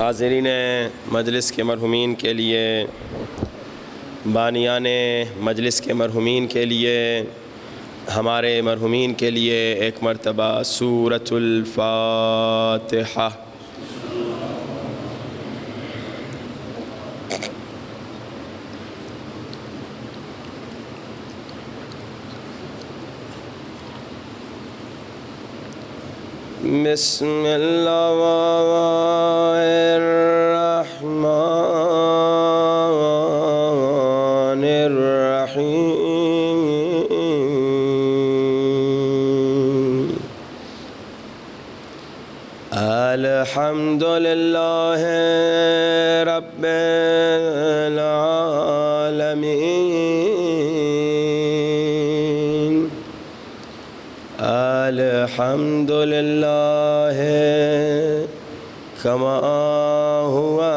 حاضرین مجلس کے مرحومین کے لیے، بانیان مجلس کے مرحومین کے لیے، ہمارے مرحومین کے لیے ایک مرتبہ سورۃ الفاتحہ۔ بسم اللہ الرحمن الرحیم۔ الحمد للہ رب العالمین۔ الحمد للہ کما ہوا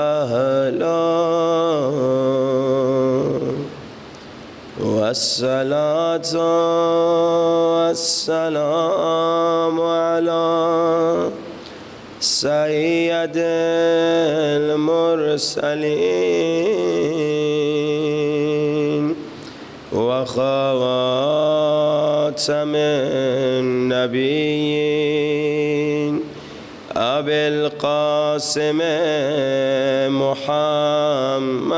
اہلا، والصلاة والسلام علی سید المرسلین وخواتم النبیین ابی القاسم محمد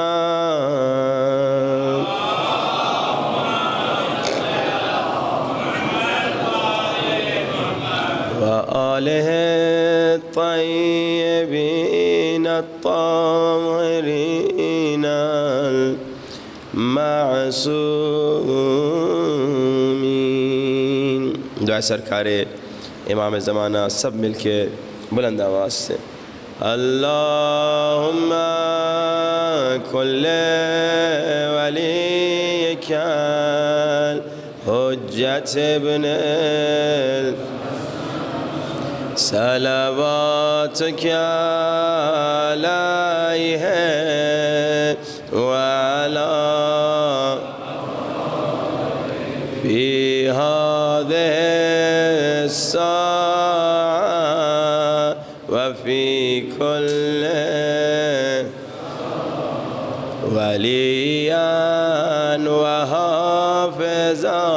وآلہ الطیبین الطاہرین المعصومین۔ دعا سرکار امام زمانہ سب مل کے بلند آواز سے اللہم کل ولیک الحجت ابن صلواتک علیہ وعلا فی هذه الساعة وفي كل وليا وحافظا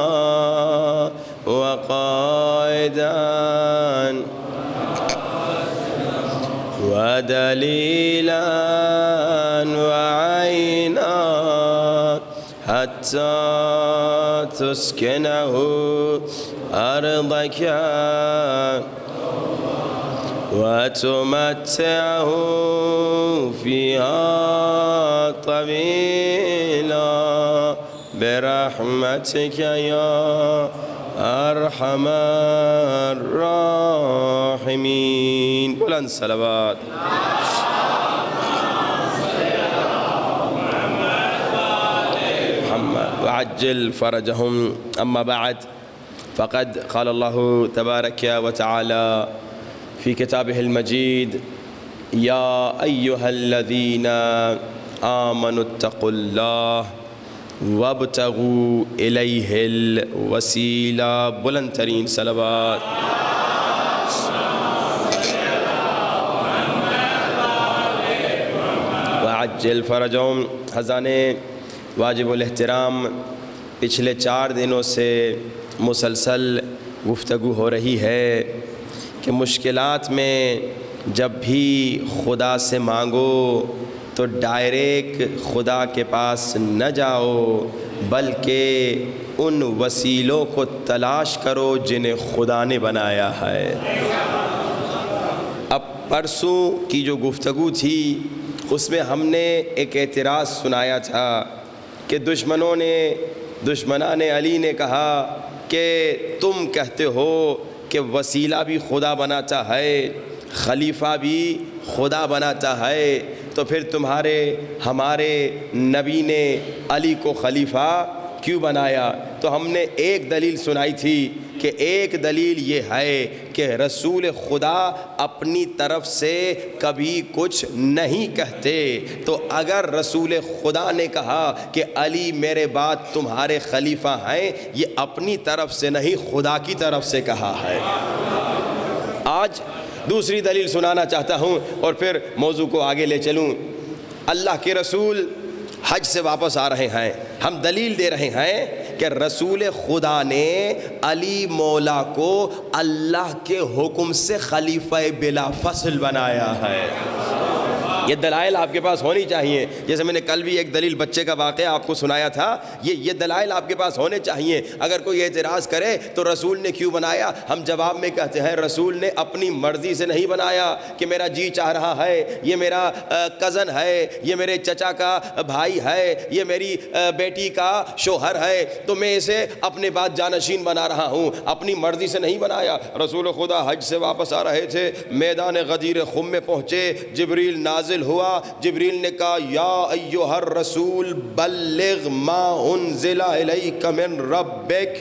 وقائدا ودليلا وعينا حتى تسكنه أرضك وتمتعه فيها طويلا برحمتك يا أرحم الراحمين۔ بلند صلوات۔ وعجل فرجهم۔ أما بعد فقد قال الله تبارك وتعالى في كتابه المجيد يا أيها الذين آمنوا اتقوا الله وابتغوا إليه الوسيلة۔ بلند ترین صلوات۔ وعجل فرجهم۔ حضران واجب الاحترام، پچھلے 4 دنوں سے مسلسل گفتگو ہو رہی ہے کہ مشکلات میں جب بھی خدا سے مانگو تو ڈائریکٹ خدا کے پاس نہ جاؤ، بلکہ ان وسیلوں کو تلاش کرو جنہیں خدا نے بنایا ہے۔ اب پرسوں کی جو گفتگو تھی اس میں ہم نے ایک اعتراض سنایا تھا کہ دشمنان علی نے کہا کہ تم کہتے ہو کہ وسیلہ بھی خدا بناتا ہے، خلیفہ بھی خدا بناتا ہے، تو پھر ہمارے نبی نے علی کو خلیفہ کیوں بنایا؟ تو ہم نے ایک دلیل سنائی تھی کہ ایک دلیل یہ ہے کہ رسول خدا اپنی طرف سے کبھی کچھ نہیں کہتے، تو اگر رسول خدا نے کہا کہ علی میرے بعد تمہارے خلیفہ ہیں، یہ اپنی طرف سے نہیں خدا کی طرف سے کہا ہے۔ آج دوسری دلیل سنانا چاہتا ہوں اور پھر موضوع کو آگے لے چلوں۔ اللہ کے رسول حج سے واپس آ رہے ہیں، ہم دلیل دے رہے ہیں کہ رسول خدا نے علی مولا کو اللہ کے حکم سے خلیفہ بلا فصل بنایا ہے۔ یہ دلائل آپ کے پاس ہونی چاہیے، جیسے میں نے کل بھی ایک دلیل بچے کا واقعہ آپ کو سنایا تھا، یہ دلائل آپ کے پاس ہونے چاہیے۔ اگر کوئی اعتراض کرے تو رسول نے کیوں بنایا، ہم جواب میں کہتے ہیں رسول نے اپنی مرضی سے نہیں بنایا کہ میرا جی چاہ رہا ہے، یہ میرا کزن ہے، یہ میرے چچا کا بھائی ہے، یہ میری بیٹی کا شوہر ہے تو میں اسے اپنے بعد جانشین بنا رہا ہوں، اپنی مرضی سے نہیں بنایا۔ رسول خدا حج سے واپس آ رہے تھے، میدان غدیر خم میں پہنچے، جبریل نازل ہوا۔ جبریل نے کہا یا ایھا الرسول بلغ ما انزل الیک من ربک،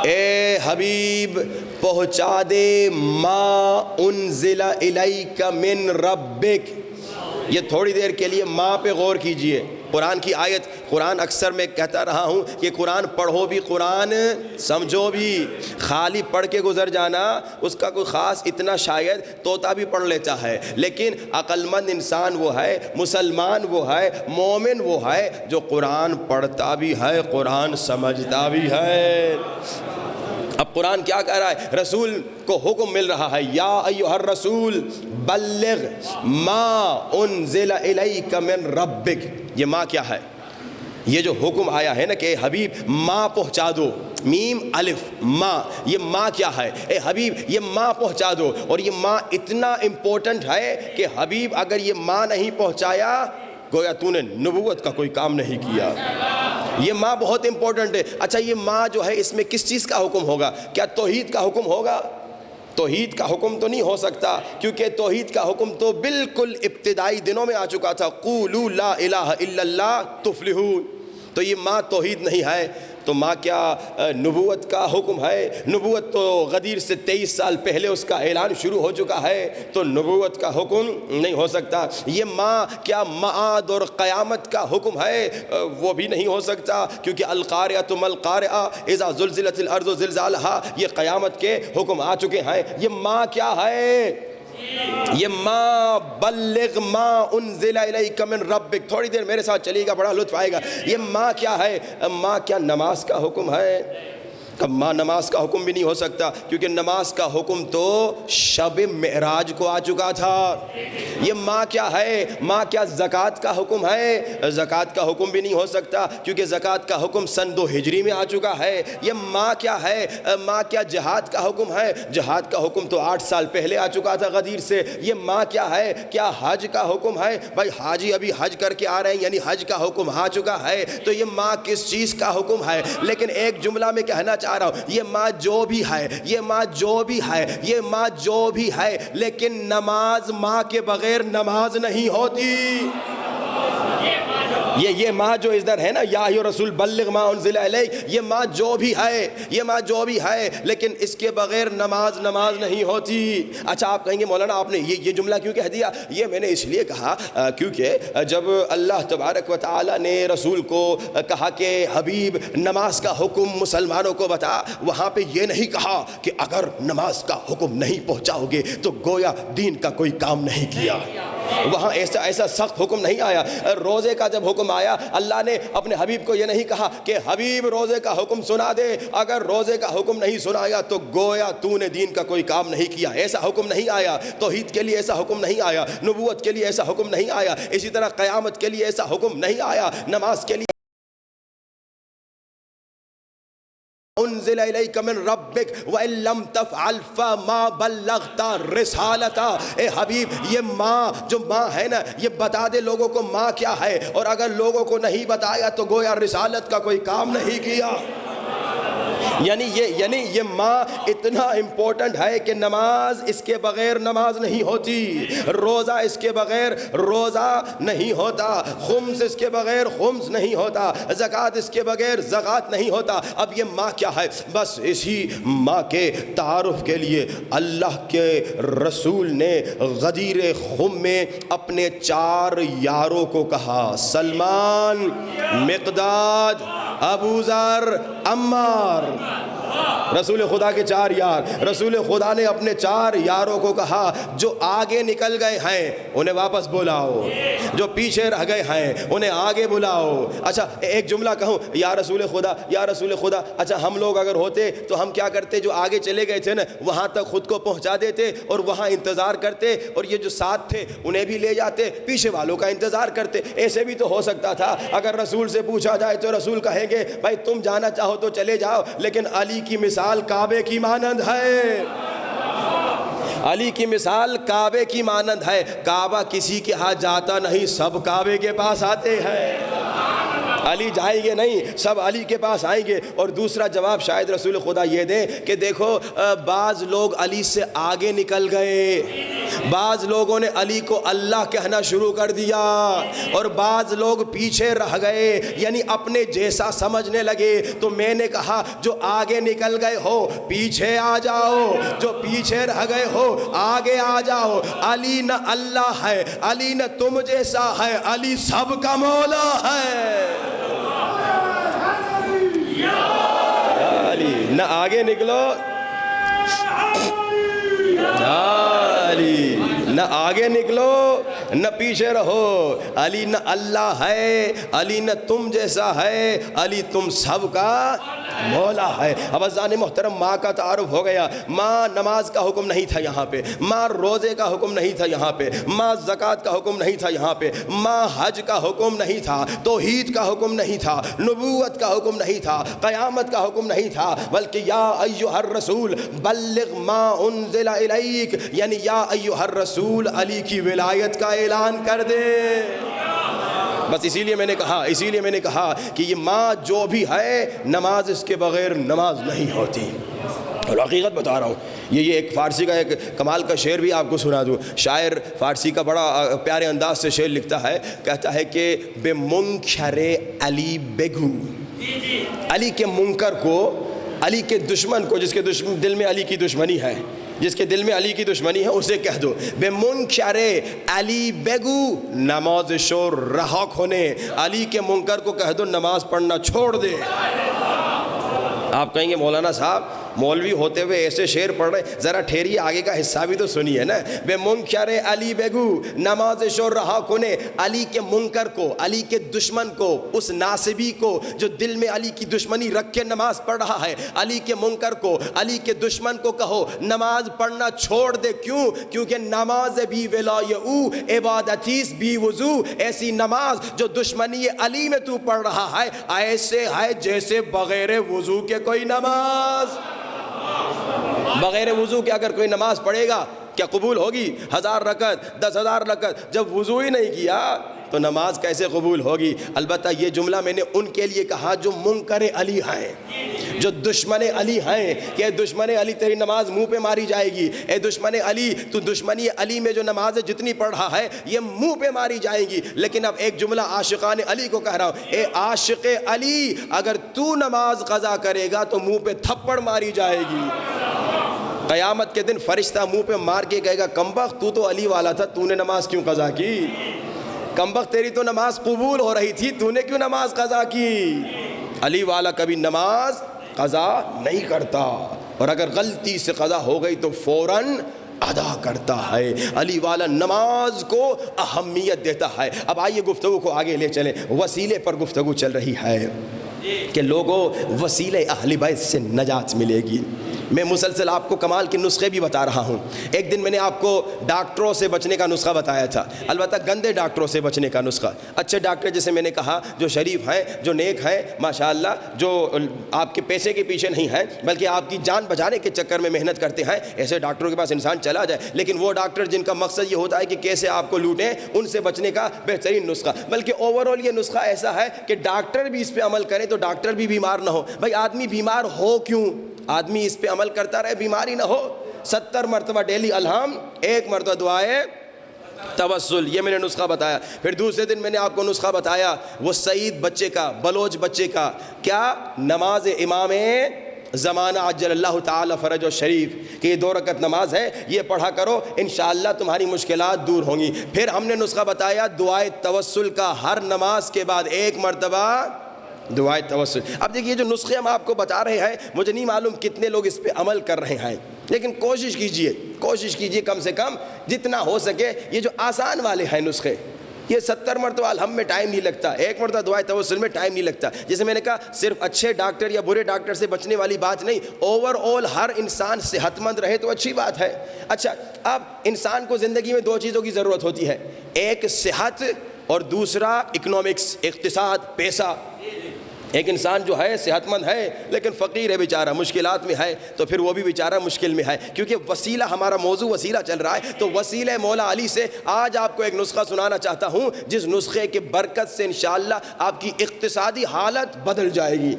اے حبیب پہنچا دے ما انزل الیک من ربک۔ یہ تھوڑی دیر کے لیے ماں پہ غور کیجئے۔ قرآن کی آیت، قرآن اکثر میں کہتا رہا ہوں کہ قرآن پڑھو بھی، قرآن سمجھو بھی۔ خالی پڑھ کے گزر جانا اس کا کوئی خاص اتنا شاید طوطا بھی پڑھ لیتا ہے، لیکن عقل مند انسان وہ ہے، مسلمان وہ ہے، مومن وہ ہے جو قرآن پڑھتا بھی ہے، قرآن سمجھتا بھی ہے۔ اب قرآن کیا کہہ رہا ہے؟ رسول کو حکم مل رہا ہے یا ایھا الرسول بلغ ما انزل الیک من ربک۔ یہ ماں کیا ہے؟ یہ جو حکم آیا ہے نا کہ اے حبیب ماں پہنچا دو، میم الف ماں، یہ ماں کیا ہے؟ اے حبیب یہ ماں پہنچا دو۔ اور یہ ماں اتنا امپورٹنٹ ہے کہ حبیب اگر یہ ماں نہیں پہنچایا گویا تو نے نبوت کا کوئی کام نہیں کیا۔ یہ ماں بہت امپورٹنٹ ہے۔ اچھا یہ ماں جو ہے اس میں کس چیز کا حکم ہوگا؟ کیا توحید کا حکم ہوگا؟ توحید کا حکم تو نہیں ہو سکتا، کیونکہ توحید کا حکم تو بالکل ابتدائی دنوں میں آ چکا تھا، قولوا لا الہ الا اللہ تفلحون۔ تو یہ ماں توحید نہیں ہے تو ماں کیا نبوت کا حکم ہے؟ نبوت تو غدیر سے 23 سال پہلے اس کا اعلان شروع ہو چکا ہے، تو نبوت کا حکم نہیں ہو سکتا۔ یہ ماں کیا معاد اور قیامت کا حکم ہے؟ وہ بھی نہیں ہو سکتا، کیونکہ القارعۃ ما القارعۃ اذا زلزلت الارض زلزالہا، یہ قیامت کے حکم آ چکے ہیں۔ یہ ماں کیا ہے؟ یہ ماں بلغ ما انزل الیک من ربک۔ تھوڑی دیر میرے ساتھ چلیے گا، بڑا لطف آئے گا۔ یہ ماں کیا ہے؟ ماں کیا نماز کا حکم ہے؟ اب ماں نماز کا حکم بھی نہیں ہو سکتا، کیونکہ نماز کا حکم تو شب معراج کو آ چکا تھا۔ یہ ماں کیا ہے؟ ماں کیا زکوٰۃ کا حکم ہے؟ زکوٰۃ کا حکم بھی نہیں ہو سکتا، کیونکہ زکوٰۃ کا حکم سن 2 ہجری میں آ چکا ہے۔ یہ ماں کیا ہے؟ ماں کیا جہاد کا حکم ہے؟ جہاد کا حکم تو 8 سال پہلے آ چکا تھا غدیر سے۔ یہ ماں کیا ہے؟ کیا حج کا حکم ہے؟ بھائی حاجی ابھی حج کر کے آ رہے ہیں، یعنی حج کا حکم آ چکا ہے، تو یہ ماں کس چیز کا حکم ہے؟ لیکن ایک جملہ میں کہنا چاہ رہا ہوں، یہ ماں جو بھی ہے، یہ ماں جو بھی ہے، یہ ماں جو بھی ہے، لیکن نماز ماں کے بغیر نماز نہیں ہوتی۔ یہ ماں جو ادھر ہے نا یا ایھا رسول بلغ ما انزل الیک، یہ ماں جو بھی ہے، یہ ماں جو بھی ہے، لیکن اس کے بغیر نماز نہیں ہوتی۔ اچھا آپ کہیں گے مولانا آپ نے یہ جملہ کیوں کہہ دیا؟ یہ میں نے اس لیے کہا کیونکہ جب اللہ تبارک و تعالی نے رسول کو کہا کہ حبیب نماز کا حکم مسلمانوں کو بتا، وہاں پہ یہ نہیں کہا کہ اگر نماز کا حکم نہیں پہنچاؤ گے تو گویا دین کا کوئی کام نہیں کیا۔ وہاں ایسا سخت حکم نہیں آیا۔ روزے کا جب حکم آیا، اللہ نے اپنے حبیب کو یہ نہیں کہا کہ حبیب روزے کا حکم سنا دے، اگر روزے کا حکم نہیں سنایا تو گویا تو نے دین کا کوئی کام نہیں کیا۔ ایسا حکم نہیں آیا۔ توحید کے لیے ایسا حکم نہیں آیا، نبوت کے لیے ایسا حکم نہیں آیا، اسی طرح قیامت کے لیے ایسا حکم نہیں آیا، نماز کے لیے انزل الیک من ربک وان لم تفعل فما بلغت رسالتہ۔ اے حبیب یہ ماں جو ماں ہے نا، یہ بتا دے لوگوں کو ماں کیا ہے، اور اگر لوگوں کو نہیں بتایا تو گویا رسالت کا کوئی کام نہیں کیا۔ یعنی یہ ماں اتنا امپورٹنٹ ہے کہ نماز اس کے بغیر نماز نہیں ہوتی، روزہ اس کے بغیر روزہ نہیں ہوتا، خمس اس کے بغیر خمس نہیں ہوتا، زکوٰۃ اس کے بغیر زکوٰۃ نہیں ہوتا۔ اب یہ ماں کیا ہے؟ بس اسی ماں کے تعارف کے لیے اللہ کے رسول نے غدیر خم میں اپنے 4 یاروں کو کہا، سلمان، مقداد، ابو ذر، عمار۔ رسول خدا کے 4 یار. رسول خدا نے اپنے 4 یاروں کو کہا جو آگے نکل گئے ہیں انہیں واپس بلاؤ, جو پیچھے رہ گئے ہیں انہیں آگے بلاؤ. اچھا ایک جملہ کہوں, یا رسول خدا, یا رسول خدا, اچھا ہم لوگ اگر ہوتے تو ہم کیا کرتے, جو آگے چلے گئے تھے نا وہاں تک خود کو پہنچا دیتے اور وہاں انتظار کرتے, اور یہ جو ساتھ تھے انہیں بھی لے جاتے, پیچھے والوں کا انتظار کرتے. ایسے بھی تو ہو سکتا تھا. اگر رسول سے پوچھا جائے تو رسول کہیں گے بھائی تم جانا چاہو تو چلے جاؤ, لیکن علی کی مثال کعبے کی مانند ہے. علی کی مثال کعبے کی مانند ہے. کعبہ کسی کے ہاں جاتا نہیں, سب کعبے کے پاس آتے ہیں. علی جائیں گے نہیں, سب علی کے پاس آئیں گے. اور دوسرا جواب شاید رسول خدا یہ دیں کہ دیکھو بعض لوگ علی سے آگے نکل گئے, بعض لوگوں نے علی کو اللہ کہنا شروع کر دیا, اور بعض لوگ پیچھے رہ گئے, یعنی اپنے جیسا سمجھنے لگے. تو میں نے کہا جو آگے نکل گئے ہو پیچھے آ جاؤ, جو پیچھے رہ گئے ہو آگے آ جاؤ. علی نہ اللہ ہے, علی نہ تم جیسا ہے, علی سب کا مولا ہے. علی نہ آگے نکلو, علی نہ آگے نکلو نہ پیچھے رہو. علی نہ اللہ ہے, علی نہ تم جیسا ہے, علی تم سب کا مولا ہے. اب عزیزان محترم ماں کا تعارف ہو گیا. ماں نماز کا حکم نہیں تھا یہاں پہ, ماں روزے کا حکم نہیں تھا یہاں پہ, ماں زکوٰۃ کا حکم نہیں تھا یہاں پہ, ماں حج کا حکم نہیں تھا, توحید کا حکم نہیں تھا, نبوت کا حکم نہیں تھا, قیامت کا حکم نہیں تھا, بلکہ یا ایھا الرسول بلغ ما انزل الیک, یعنی یا ایھا الرسول علی کی ولایت کا اعلان کر دے. بس اسی لیے میں نے کہا کہ یہ ماں جو بھی ہے نماز اس کے بغیر نماز نہیں ہوتی. اور حقیقت بتا رہا ہوں, یہ ایک فارسی کا ایک کمال کا شعر بھی آپ کو سنا دوں. شاعر فارسی کا بڑا پیارے انداز سے شعر لکھتا ہے, کہتا ہے کہ بے منکر علی بگو, علی کے منکر کو, علی کے دشمن کو, جس کے دل میں علی کی دشمنی ہے, جس کے دل میں علی کی دشمنی ہے, اسے کہہ دو بے منکر علی بگو نماز شور رہا کھونے. علی کے منکر کو کہہ دو نماز پڑھنا چھوڑ دے. آپ کہیں گے مولانا صاحب مولوی ہوتے ہوئے ایسے شعر پڑھ رہے, ذرا ٹھہریے آگے کا حصہ بھی تو سنیے نا. بے منکر علی بگو نماز شور رہا کھونے. علی کے منکر کو, علی کے دشمن کو, اس ناصبی کو جو دل میں علی کی دشمنی رکھ کے نماز پڑھ رہا ہے, علی کے منکر کو, علی کے دشمن کو کہو نماز پڑھنا چھوڑ دے. کیوں؟ کیونکہ نماز بھی ولایہ او عبادتیس بھی وضو. ایسی نماز جو دشمنی علی میں تو پڑھ رہا ہے ایسے ہے جیسے بغیر وضو کے کوئی نماز. بغیر وضو کے اگر کوئی نماز پڑھے گا کیا قبول ہوگی؟ 1000 رکعت 10,000 رکعت, جب وضو ہی نہیں کیا تو نماز کیسے قبول ہوگی؟ البتہ یہ جملہ میں نے ان کے لیے کہا جو منکر علی ہیں, جو دشمن علی ہیں, کہ اے دشمن علی تیری نماز منہ پہ ماری جائے گی. اے دشمن علی تو دشمنی علی میں جو نماز جتنی پڑھ رہا ہے یہ منہ پہ ماری جائے گی. لیکن اب ایک جملہ عاشقان علی کو کہہ رہا ہوں, اے عاشق علی اگر تو نماز قضا کرے گا تو منہ پہ تھپڑ ماری جائے گی. قیامت کے دن فرشتہ منہ پہ مار کے کہے گا کمبخت تو علی والا تھا, تو نے نماز کیوں قضا کی؟ کمبخت تیری تو نماز قبول ہو رہی تھی, تو نے کیوں نماز قضا کی؟ علی والا کبھی نماز قضا نہیں کرتا, اور اگر غلطی سے قضا ہو گئی تو فوراً ادا کرتا ہے. علی والا نماز کو اہمیت دیتا ہے. اب آئیے گفتگو کو آگے لے چلیں. وسیلے پر گفتگو چل رہی ہے کہ لوگوں وسیلے اہل بیت سے نجات ملے گی. میں مسلسل آپ کو کمال کے نسخے بھی بتا رہا ہوں. ایک دن میں نے آپ کو ڈاکٹروں سے بچنے کا نسخہ بتایا تھا, البتہ گندے ڈاکٹروں سے بچنے کا نسخہ. اچھے ڈاکٹر جیسے میں نے کہا جو شریف ہیں, جو نیک ہیں ماشاءاللہ, جو آپ کے پیسے کے پیچھے نہیں ہیں بلکہ آپ کی جان بچانے کے چکر میں محنت کرتے ہیں, ایسے ڈاکٹروں کے پاس انسان چلا جائے. لیکن وہ ڈاکٹر جن کا مقصد یہ ہوتا ہے کہ کیسے آپ کو لوٹیں, ان سے بچنے کا بہترین نسخہ. بلکہ اوورآل یہ نسخہ ایسا ہے کہ ڈاکٹر بھی اس پہ عمل کریں تو ڈاکٹر بھی بیمار نہ ہو. بھائی آدمی بیمار ہو کیوں؟ آدمی اس پہ عمل کرتا رہے, بیماری نہ ہو. 70 مرتبہ ڈیلی الحم, 1 مرتبہ دعائے توسل, یہ میں نے نسخہ بتایا. پھر دوسرے دن میں نے آپ کو نسخہ بتایا وہ سعید بچے کا, بلوچ بچے کا, کیا نماز امام زمانہ عجل اللہ تعالی فرج و شریف کہ یہ 2 رکعت نماز ہے, یہ پڑھا کرو انشاءاللہ تمہاری مشکلات دور ہوں گی. پھر ہم نے نسخہ بتایا دعائے توسل کا, ہر نماز کے بعد 1 مرتبہ دعائے توسل. اب دیکھیے جو نسخے ہم آپ کو بتا رہے ہیں مجھے نہیں معلوم کتنے لوگ اس پہ عمل کر رہے ہیں, لیکن کوشش کیجئے کم سے کم جتنا ہو سکے. یہ جو آسان والے ہیں نسخے, یہ 70 مرتبہ الحم میں ٹائم نہیں لگتا, 1 مرتبہ دعائے توسل میں ٹائم نہیں لگتا. جیسے میں نے کہا صرف اچھے ڈاکٹر یا برے ڈاکٹر سے بچنے والی بات نہیں, اوور آل ہر انسان صحت مند رہے تو اچھی بات ہے. اچھا, اب انسان کو زندگی میں 2 چیزوں کی ضرورت ہوتی ہے, ایک صحت اور دوسرا اکنامکس, اقتصاد, پیسہ. ایک انسان جو ہے صحت مند ہے لیکن فقیر ہے بیچارہ, مشکلات میں ہے, تو پھر وہ بھی بیچارہ مشکل میں ہے. کیونکہ وسیلہ, ہمارا موضوع وسیلہ چل رہا ہے, تو وسیلہ مولا علی سے آج آپ کو ایک نسخہ سنانا چاہتا ہوں جس نسخے کے برکت سے انشاءاللہ آپ کی اقتصادی حالت بدل جائے گی.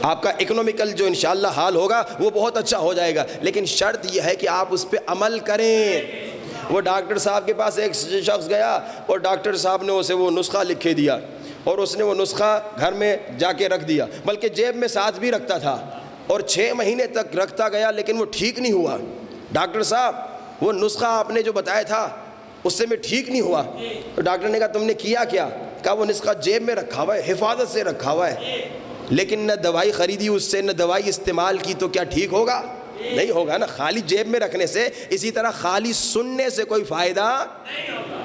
آپ کا اکنومیکل جو انشاءاللہ حال ہوگا وہ بہت اچھا ہو جائے گا, لیکن شرط یہ ہے کہ آپ اس پہ عمل کریں. وہ ڈاکٹر صاحب کے پاس ایک شخص گیا اور ڈاکٹر صاحب نے اسے وہ نسخہ لکھے دیا, اور اس نے وہ نسخہ گھر میں جا کے رکھ دیا, بلکہ جیب میں ساتھ بھی رکھتا تھا, اور 6 مہینے تک رکھتا گیا لیکن وہ ٹھیک نہیں ہوا. ڈاکٹر صاحب وہ نسخہ آپ نے جو بتایا تھا اس سے میں ٹھیک نہیں ہوا. تو ڈاکٹر نے کہا تم نے کیا کیا؟ کہا وہ نسخہ جیب میں رکھا ہوا ہے, حفاظت سے رکھا ہوا ہے, لیکن نہ دوائی خریدی اس سے, نہ دوائی استعمال کی, تو کیا ٹھیک ہوگا؟ نہیں ہوگا نا. خالی جیب میں رکھنے سے, اسی طرح خالی سننے سے کوئی فائدہ نہیں ہوگا.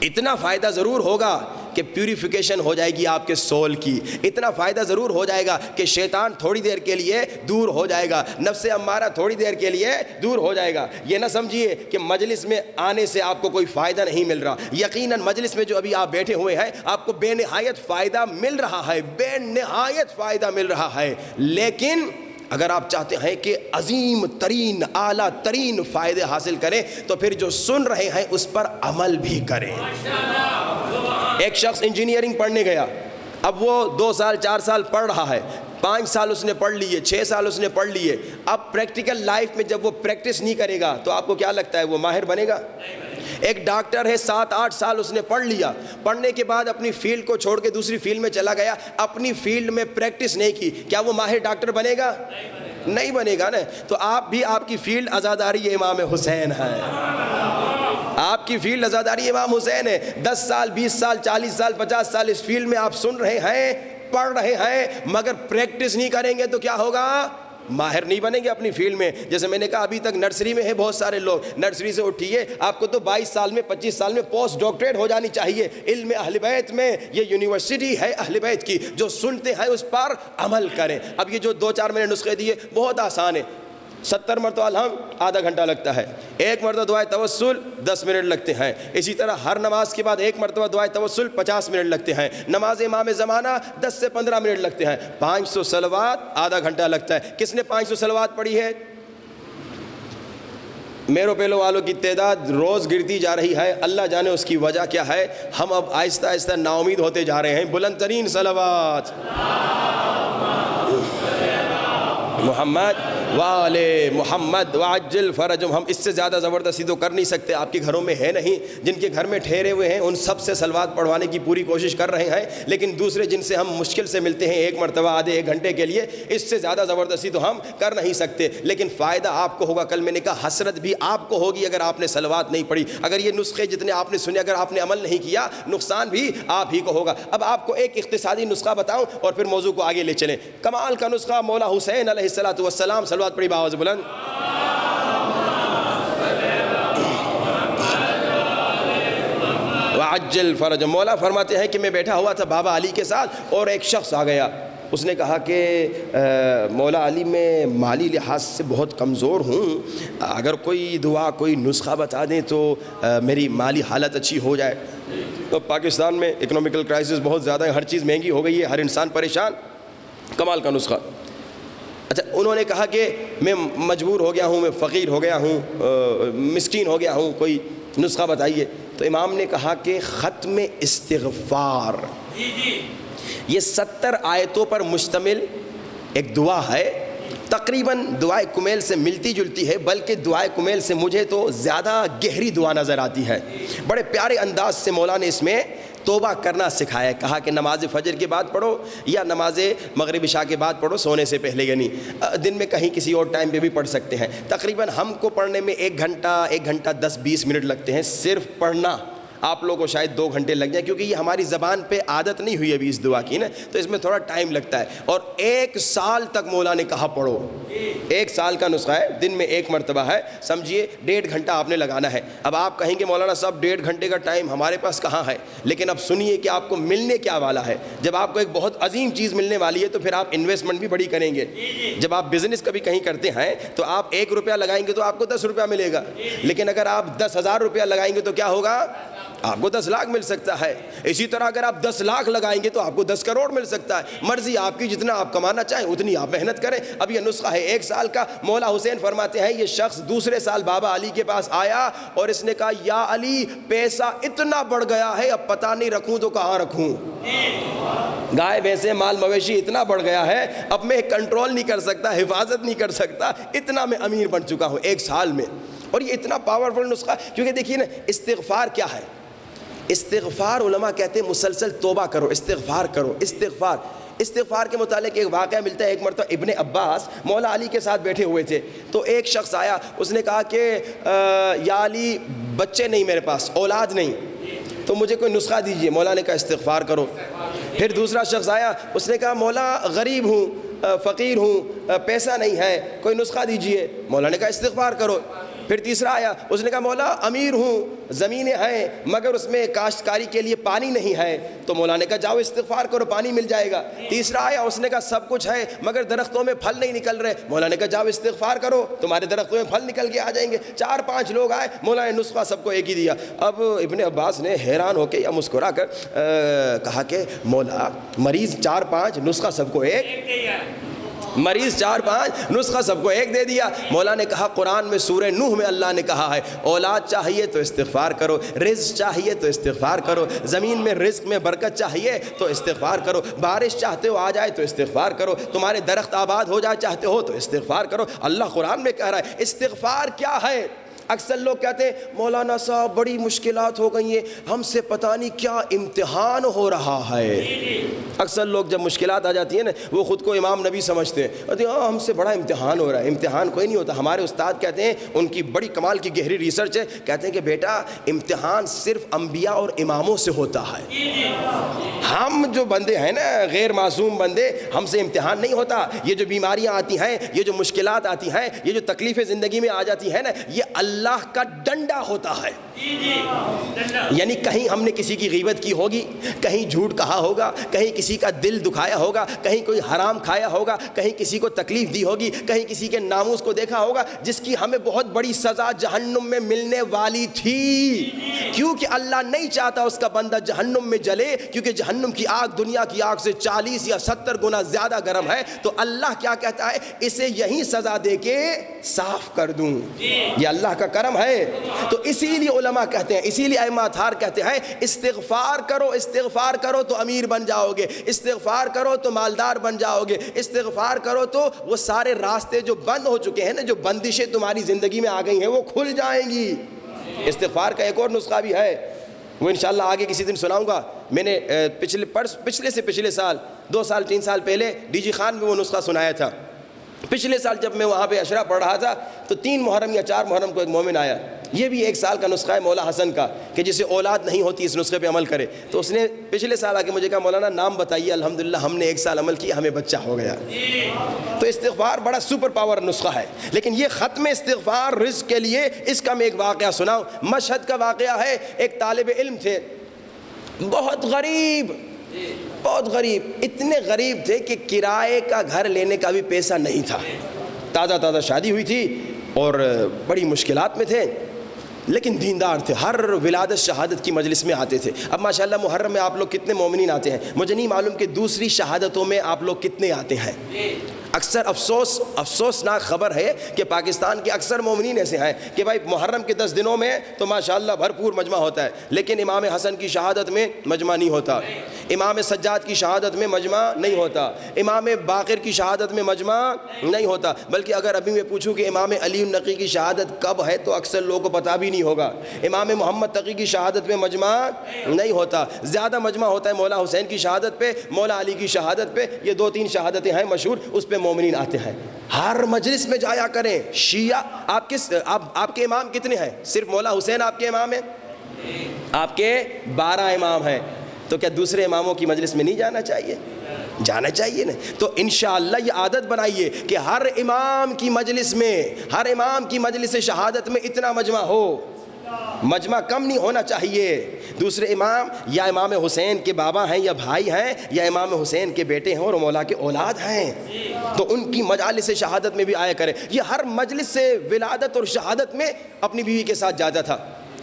اتنا فائدہ ضرور ہوگا کہ پیوریفیکیشن ہو جائے گی آپ کے سول کی, اتنا فائدہ ضرور ہو جائے گا کہ شیطان تھوڑی دیر کے لیے دور ہو جائے گا, نفس امارہ تھوڑی دیر کے لیے دور ہو جائے گا. یہ نہ سمجھیے کہ مجلس میں آنے سے آپ کو کوئی فائدہ نہیں مل رہا, یقیناً مجلس میں جو ابھی آپ بیٹھے ہوئے ہیں آپ کو بے نہایت فائدہ مل رہا ہے, بے نہایت فائدہ مل رہا ہے. لیکن اگر آپ چاہتے ہیں کہ عظیم ترین, اعلیٰ ترین فائدے حاصل کریں تو پھر جو سن رہے ہیں اس پر عمل بھی کریں. ایک شخص انجینئرنگ پڑھنے گیا, اب وہ 2 سال 4 سال پڑھ رہا ہے, 5 سال اس نے پڑھ لیے, 6 سال اس نے پڑھ لیے. اب پریکٹیکل لائف میں جب وہ پریکٹس نہیں کرے گا تو آپ کو کیا لگتا ہے وہ ماہر بنے گا؟ ایک ڈاکٹر ہے 7-8 سال اس نے پڑھ لیا, پڑھنے کے بعد اپنی فیلڈ کو چھوڑ کے دوسری فیلڈ میں چلا گیا, اپنی فیلڈ میں پریکٹس نہیں کی, کیا وہ ماہر ڈاکٹر بنے گا؟ نہیں بنے گا نا. تو آپ بھی, آپ کی فیلڈ عزاداری امام حسین ہے, آپ کی فیلڈ عزاداری امام حسین ہے. 10 سال 20 سال 40 سال 50 سال اس فیلڈ میں آپ سن رہے ہیں, پڑھ رہے ہیں, مگر پریکٹس نہیں کریں گے تو کیا ہوگا؟ ماہر نہیں بنیں گے اپنی فیلڈ میں. جیسے میں نے کہا ابھی تک نرسری میں ہے بہت سارے لوگ, نرسری سے اٹھیے, آپ کو تو 22 سال میں 25 سال میں پوسٹ ڈاکٹریٹ ہو جانی چاہیے علم اہل بیت میں. یہ یونیورسٹی ہے اہل بیت کی, جو سنتے ہیں اس پر عمل کریں. اب یہ جو 2-4 میں نے نسخے دیے بہت آسان ہے. 70 مرتبہ الحم آدھا گھنٹہ لگتا ہے, 1 مرتبہ دعائے توسل 10 منٹ لگتے ہیں. اسی طرح ہر نماز کے بعد 1 مرتبہ دعائے توسل 50 منٹ لگتے ہیں. نماز امام زمانہ 10 سے 15 منٹ لگتے ہیں. 500 صلوات آدھا گھنٹہ لگتا ہے. کس نے 500 صلوات پڑھی ہے؟ میرو پیلو والوں کی تعداد روز گرتی جا رہی ہے, اللہ جانے اس کی وجہ کیا ہے. ہم اب آہستہ آہستہ نا امید ہوتے جا رہے ہیں. بلند ترین صلوات محمد وآلِ محمد وعجل فرجم. ہم اس سے زیادہ زبردستی تو کر نہیں سکتے, آپ کے گھروں میں ہے نہیں. جن کے گھر میں ٹھہرے ہوئے ہیں ان سب سے صلوات پڑھوانے کی پوری کوشش کر رہے ہیں, لیکن دوسرے جن سے ہم مشکل سے ملتے ہیں 1 مرتبہ آدھے 1 گھنٹے کے لیے, اس سے زیادہ زبردستی تو ہم کر نہیں سکتے. لیکن فائدہ آپ کو ہوگا. کل میں نے کہا حسرت بھی آپ کو ہوگی اگر آپ نے صلوات نہیں پڑھی. اگر یہ نسخے جتنے آپ نے سنے اگر آپ نے عمل نہیں کیا, نقصان بھی آپ ہی کو ہوگا. اب آپ کو ایک اقتصادی نسخہ بتاؤں اور پھر موضوع کو آگے لے چلیں. کمال کا نسخہ مولا حسین علیہ السلام. صلوات پڑھی باواز بلند. وعجل فرج. مولا فرماتے ہیں کہ میں بیٹھا ہوا تھا بابا علی کے ساتھ اور ایک شخص آ گیا. اس نے کہا کہ مولا علی میں مالی لحاظ سے بہت کمزور ہوں, اگر کوئی دعا کوئی نسخہ بتا دیں تو میری مالی حالت اچھی ہو جائے. تو پاکستان میں اکنومیکل کرائسس بہت زیادہ ہے, ہر چیز مہنگی ہو گئی ہے, ہر انسان پریشان. کمال کا نسخہ. اچھا, انہوں نے کہا کہ میں مجبور ہو گیا ہوں, میں فقیر ہو گیا ہوں, مسکین ہو گیا ہوں, کوئی نسخہ بتائیے. تو امام نے کہا کہ ختم استغفار, یہ 70 آیتوں پر مشتمل ایک دعا ہے. تقریباً دعائے کمیل سے ملتی جلتی ہے, بلکہ دعائے کمیل سے مجھے تو زیادہ گہری دعا نظر آتی ہے. بڑے پیارے انداز سے مولا نے اس میں توبہ کرنا سکھایا. کہا کہ نماز فجر کے بعد پڑھو یا نماز مغرب عشاء کے بعد پڑھو, سونے سے پہلے. یعنی دن میں کہیں کسی اور ٹائم پہ بھی پڑھ سکتے ہیں. تقریباً ہم کو پڑھنے میں 1 گھنٹہ 10-20 منٹ لگتے ہیں صرف پڑھنا. آپ لوگوں کو شاید 2 گھنٹے لگ جائیں، کیونکہ یہ ہماری زبان پہ عادت نہیں ہوئی ابھی اس دعا کی نا، تو اس میں تھوڑا ٹائم لگتا ہے۔ اور 1 سال تک مولا نے کہا پڑھو، 1 سال کا نسخہ ہے، دن میں 1 مرتبہ ہے، سمجھیے 1.5 گھنٹہ آپ نے لگانا ہے۔ اب آپ کہیں گے مولانا صاحب 1.5 گھنٹے کا ٹائم ہمارے پاس کہاں ہے، لیکن اب سنیے کہ آپ کو ملنے کیا والا ہے۔ جب آپ کو ایک بہت عظیم چیز ملنے والی ہے تو پھر آپ انویسٹمنٹ بھی بڑی کریں گے۔ جب آپ بزنس کبھی کہیں کرتے ہیں تو آپ 1 روپیہ لگائیں گے تو آپ کو 10 روپیہ ملے گا، لیکن اگر آپ 10,000 روپیہ لگائیں گے تو کیا ہوگا، آپ کو 10 لاکھ مل سکتا ہے۔ اسی طرح اگر آپ 10 لاکھ لگائیں گے تو آپ کو 10 کروڑ مل سکتا ہے۔ مرضی آپ کی، جتنا آپ کمانا چاہیں اتنی آپ محنت کریں۔ اب یہ نسخہ ہے 1 سال کا۔ مولا حسین فرماتے ہیں یہ شخص دوسرے سال بابا علی کے پاس آیا اور اس نے کہا یا علی پیسہ اتنا بڑھ گیا ہے اب پتہ نہیں رکھوں تو کہاں رکھوں، گائے بھینسیں مال مویشی اتنا بڑھ گیا ہے اب میں کنٹرول نہیں کر سکتا، حفاظت نہیں کر سکتا، اتنا میں امیر بن چکا ہوں 1 سال میں۔ اور یہ اتنا پاورفل نسخہ، کیونکہ دیکھیے نا استغفار کیا ہے، استغفار علماء کہتے ہیں مسلسل توبہ کرو، استغفار کرو، استغفار کے متعلق ایک واقعہ ملتا ہے۔ ایک مرتبہ ابن عباس مولا علی کے ساتھ بیٹھے ہوئے تھے تو ایک شخص آیا، اس نے کہا کہ یا علی بچے نہیں میرے پاس، اولاد نہیں، تو مجھے کوئی نسخہ دیجئے۔ مولا نے کہا استغفار کرو۔ پھر دوسرا شخص آیا، اس نے کہا مولا غریب ہوں، فقیر ہوں، پیسہ نہیں ہے، کوئی نسخہ دیجئے۔ مولا نے کہا استغفار کرو۔ پھر تیسرا آیا، اس نے کہا مولا امیر ہوں، زمینیں ہیں مگر اس میں کاشتکاری کے لیے پانی نہیں ہے، تو مولا نے کہا جاؤ استغفار کرو پانی مل جائے گا۔ تیسرا آیا، اس نے کہا سب کچھ ہے مگر درختوں میں پھل نہیں نکل رہے، مولا نے کہا جاؤ استغفار کرو تمہارے درختوں میں پھل نکل کے آ جائیں گے۔ 4-5 لوگ آئے، مولا نے نسخہ سب کو ایک ہی دیا۔ اب ابن عباس نے حیران ہو کے یا مسکرا کر کہا کہ مولا مریض 4-5 نسخہ سب کو ایک، مریض 4-5 نسخہ سب کو ایک دے دیا۔ مولا نے کہا قرآن میں سورہ نوح میں اللہ نے کہا ہے اولاد چاہیے تو استغفار کرو، رزق چاہیے تو استغفار کرو، زمین میں رزق میں برکت چاہیے تو استغفار کرو، بارش چاہتے ہو آ جائے تو استغفار کرو، تمہارے درخت آباد ہو جائے چاہتے ہو تو استغفار کرو۔ اللہ قرآن میں کہہ رہا ہے استغفار کیا ہے۔ اکثر لوگ کہتے ہیں مولانا صاحب بڑی مشکلات ہو گئی ہیں، ہم سے پتہ نہیں کیا امتحان ہو رہا ہے۔ اکثر لوگ جب مشکلات آ جاتی ہیں نا وہ خود کو امام نبی سمجھتے ہیں، کہتے ہیں ہاں ہم سے بڑا امتحان ہو رہا ہے۔ امتحان کوئی نہیں ہوتا۔ ہمارے استاد کہتے ہیں، ان کی بڑی کمال کی گہری ریسرچ ہے، کہتے ہیں کہ بیٹا امتحان صرف انبیاء اور اماموں سے ہوتا ہے، ہم جو بندے ہیں نا غیر معصوم بندے، ہم سے امتحان نہیں ہوتا۔ یہ جو بیماریاں آتی ہیں، یہ جو مشکلات آتی ہیں، یہ جو تکلیفیں زندگی میں آ جاتی ہیں نا، یہ اللہ کا ڈنڈا ہوتا ہے۔ یعنی کہیں ہم نے کسی کی غیبت کی ہوگی، کہیں جھوٹ کہا ہوگا، کہیں کسی کا دل دکھایا ہوگا، کہیں کوئی حرام کھایا ہوگا، کہیں کسی کو تکلیف دی ہوگی، کہیں کسی کے ناموس کو دیکھا ہوگا، جس کی ہمیں بہت بڑی سزا جہنم میں ملنے والی تھی، کیونکہ اللہ نہیں چاہتا اس کا بندہ جہنم میں جلے، کیونکہ جہنم کی آگ دنیا کی آگ سے 40 یا 70 گنا زیادہ گرم ہے۔ تو اللہ کیا کہتا ہے، اسے یہی سزا دے کے صاف کر دوں۔ یہ اللہ کا کرم ہے۔ تو اسی لیے علماء کہتے ہیں، اسی لیے ائمہ اطہار کہتے ہیں استغفار کرو، استغفار کرو تو امیر بن جاؤ گے، استغفار کرو تو مالدار بن جاؤ گے، استغفار کرو تو وہ سارے راستے جو بند ہو چکے ہیں نا، جو بندشیں تمہاری زندگی میں آ گئی ہیں وہ کھل جائیں گی۔ استغفار کا ایک اور نسخہ بھی ہے، وہ انشاءاللہ آگے کسی دن سناؤں گا۔ میں نے پچھلے سے پچھلے سال 2 سال 3 سال پہلے ڈی جی خان میں وہ نسخہ سنایا تھا۔ پچھلے سال جب میں وہاں پہ اشرا پڑھ رہا تھا تو 3 محرم یا 4 محرم کو ایک مومن آیا، یہ بھی 1 سال کا نسخہ ہے مولا حسن کا کہ جسے اولاد نہیں ہوتی اس نسخے پہ عمل کرے۔ تو اس نے پچھلے سال آ کے مجھے کہا مولانا نام بتائیے، الحمدللہ ہم نے 1 سال عمل کیا، ہمیں بچہ ہو گیا۔ تو استغفار بڑا سپر پاور نسخہ ہے، لیکن یہ ختم استغفار رزق کے لیے، اس کا میں ایک واقعہ سناؤں۔ مشہد کا واقعہ ہے، ایک طالب علم تھے، بہت غریب، اتنے غریب تھے کہ کرائے کا گھر لینے کا بھی پیسہ نہیں تھا، تازہ شادی ہوئی تھی اور بڑی مشکلات میں تھے، لیکن دیندار تھے، ہر ولادت شہادت کی مجلس میں آتے تھے۔ اب ماشاءاللہ محرم میں آپ لوگ کتنے مومنین آتے ہیں، مجھے نہیں معلوم کہ دوسری شہادتوں میں آپ لوگ کتنے آتے ہیں۔ اکثر افسوسناک خبر ہے کہ پاکستان کے اکثر مومنین ایسے ہیں کہ بھائی محرم کے 10 دنوں میں تو ماشاءاللہ بھرپور مجمع ہوتا ہے، لیکن امام حسن کی شہادت میں مجمع نہیں ہوتا، امام سجاد کی شہادت میں مجمع نہیں ہوتا، امام باقر کی شہادت میں مجمع نہیں ہوتا، بلکہ اگر ابھی میں پوچھوں کہ امام علی النقی کی شہادت کب ہے تو اکثر لوگوں کو پتہ بھی نہیں ہوگا۔ امام محمد تقی کی شہادت میں مجمع نہیں ہوتا، زیادہ مجمع ہوتا ہے مولا حسین کی شہادت پہ، مولا علی کی شہادت پہ، یہ 2-3 شہادتیں ہیں مشہور، اس پہ مومنین آتے ہیں۔ ہر مجلس میں جایا کریں۔ شیعہ آپ کے امام کتنے ہیں؟ صرف مولا حسین آپ کے امام ہیں؟ آپ کے 12 امام ہیں، تو کیا دوسرے اماموں کی مجلس میں نہیں جانا چاہیے؟ جانا چاہیے نا۔ تو انشاءاللہ یہ عادت بنائیے کہ ہر امام کی مجلس میں، ہر امام کی مجلس شہادت میں اتنا مجمع ہو، مجمع کم نہیں ہونا چاہیے۔ دوسرے امام یا امام حسین کے بابا ہیں یا بھائی ہیں، یا امام حسین کے بیٹے ہیں اور مولا کے اولاد ہیں، تو ان کی مجالس شہادت میں بھی آیا کریں۔ یہ ہر مجلس سے ولادت اور شہادت میں اپنی بیوی کے ساتھ جاتا تھا۔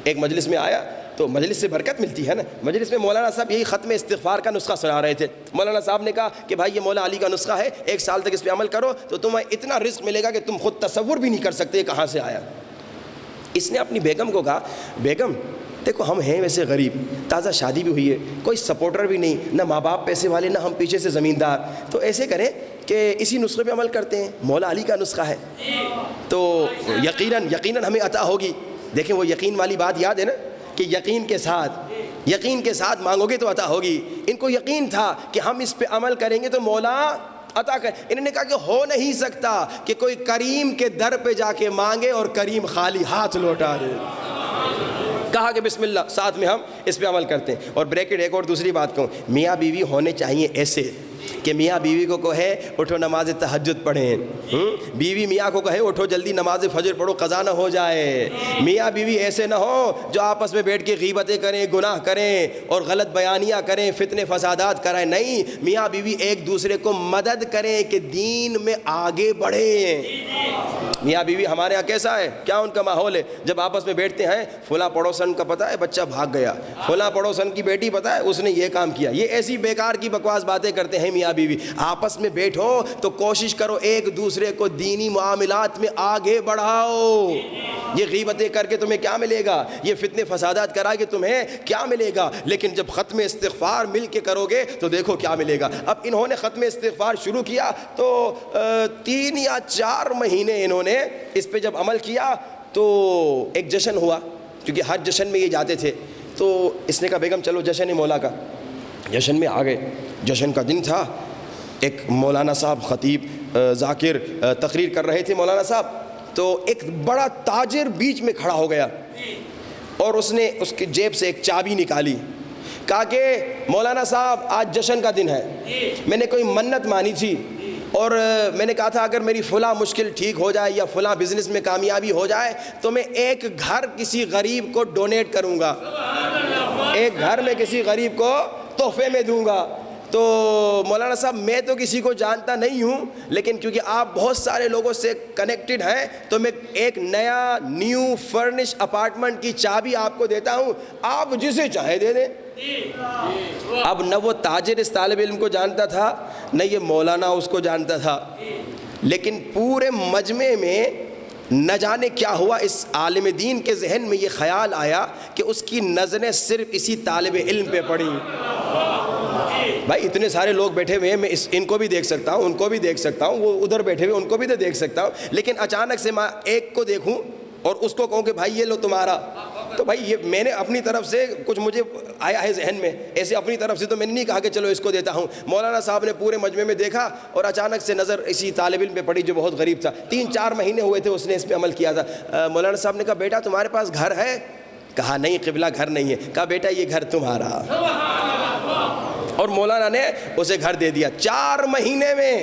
ایک مجلس میں آیا تو مجلس سے برکت ملتی ہے نا۔ مجلس میں مولانا صاحب یہی ختم استغفار کا نسخہ سنا رہے تھے۔ مولانا صاحب نے کہا کہ بھائی یہ مولا علی کا نسخہ ہے، 1 سال تک اس پہ عمل کرو تو تمہیں اتنا رزق ملے گا کہ تم خود تصور بھی نہیں کر سکتے کہاں سے آیا۔ اس نے اپنی بیگم کو کہا، بیگم دیکھو ہم ہیں ویسے غریب، تازہ شادی بھی ہوئی ہے، کوئی سپورٹر بھی نہیں، نہ ماں باپ پیسے والے، نہ ہم پیچھے سے زمیندار، تو ایسے کریں کہ اسی نسخے پہ عمل کرتے ہیں، مولا علی کا نسخہ ہے تو یقیناً ہمیں عطا ہوگی۔ دیکھیں وہ یقین والی بات یاد ہے نا کہ یقین کے ساتھ مانگو گے تو عطا ہوگی۔ ان کو یقین تھا کہ ہم اس پہ عمل کریں گے تو مولا عطا کر۔ انہوں نے کہا کہ ہو نہیں سکتا کہ کوئی کریم کے در پہ جا کے مانگے اور کریم خالی ہاتھ لوٹا دے۔ کہا کہ بسم اللہ، ساتھ میں ہم اس پہ عمل کرتے ہیں۔ اور بریکٹ ایک اور دوسری بات کہوں، میاں بیوی ہونے چاہیے ایسے کہ میاں بیوی کو کہے اٹھو نماز تہجد پڑھیں، بیوی میاں کو کہے اٹھو جلدی نماز فجر پڑھو قضا نہ ہو جائے۔ میاں بیوی ایسے نہ ہو جو آپس میں بیٹھ کے غیبتیں کریں، گناہ کریں اور غلط بیانیاں کریں، فتنے فسادات کرائیں۔ نہیں، میاں بیوی ایک دوسرے کو مدد کریں کہ دین میں آگے بڑھیں۔ میاں بیوی ہمارے یہاں کیسا ہے، کیا ان کا ماحول ہے؟ جب آپس میں بیٹھتے ہیں، فلاں پڑوسن کا پتہ ہے بچہ بھاگ گیا، فلاں پڑوسن کی بیٹی پتہ ہے اس نے یہ کام کیا، یہ ایسی بیکار کی بکواس باتیں کرتے ہیں میاں بیوی۔ آپس میں بیٹھو تو کوشش کرو ایک دوسرے کو دینی معاملات میں آگے بڑھاؤ۔ یہ غیبتیں کر کے تمہیں کیا ملے گا، یہ فتنے فسادات کرا کے تمہیں کیا ملے گا؟ لیکن جب ختم استغفار مل کے کرو گے تو دیکھو کیا ملے گا۔ اب انہوں نے ختم استغفار شروع کیا تو 3 یا 4 مہینے انہوں نے اس پہ جب عمل کیا تو ایک جشن ہوا، کیونکہ ہر جشن میں یہ جاتے تھے، تو اس نے کہا بیگم چلو جشن مولا کا۔ جشن میں آ گئے، جشن کا دن تھا، ایک مولانا صاحب خطیب ذاکر تقریر کر رہے تھے مولانا صاحب، تو ایک بڑا تاجر بیچ میں کھڑا ہو گیا اور اس نے اس کی جیب سے ایک چابی نکالی، کہا کہ مولانا صاحب آج جشن کا دن ہے، میں نے کوئی منت مانی تھی اور میں نے کہا تھا اگر میری فلاں مشکل ٹھیک ہو جائے یا فلاں بزنس میں کامیابی ہو جائے تو میں ایک گھر کسی غریب کو ڈونیٹ کروں گا، ایک گھر میں کسی غریب کو تحفے میں دوں گا۔ تو مولانا صاحب میں تو کسی کو جانتا نہیں ہوں، لیکن کیونکہ آپ بہت سارے لوگوں سے کنیکٹڈ ہیں تو میں ایک نیا نیو فرنش اپارٹمنٹ کی چابی آپ کو دیتا ہوں، آپ جسے چاہے دے دیں۔ اب نہ وہ تاجر اس طالب علم کو جانتا تھا، نہ یہ مولانا اس کو جانتا تھا، لیکن پورے مجمع میں نہ جانے کیا ہوا، اس عالم دین کے ذہن میں یہ خیال آیا کہ اس کی نظریں صرف اسی طالب علم پہ پڑیں۔ بھائی اتنے سارے لوگ بیٹھے ہوئے ہیں، میں ان کو بھی دیکھ سکتا ہوں، ان کو بھی دیکھ سکتا ہوں، وہ ادھر بیٹھے ہوئے ان کو بھی تو دیکھ سکتا ہوں، لیکن اچانک سے میں ایک کو دیکھوں اور اس کو کہوں کہ بھائی یہ لو تمہارا، تو بھائی یہ میں نے اپنی طرف سے کچھ مجھے آیا ہے ذہن میں، ایسے اپنی طرف سے تو میں نے نہیں کہا کہ چلو اس کو دیتا ہوں۔ مولانا صاحب نے پورے مجمع میں دیکھا اور اچانک سے نظر اسی طالب علم پہ پڑی جو بہت غریب تھا، 3-4 مہینے ہوئے تھے اس نے اس پہ عمل کیا تھا۔ مولانا صاحب نے کہا بیٹا تمہارے پاس گھر ہے؟ کہا نہیں قبلہ گھر نہیں ہے۔ کہا بیٹا یہ گھر تمہارا، اور مولانا نے اسے گھر دے دیا۔ 4 مہینے میں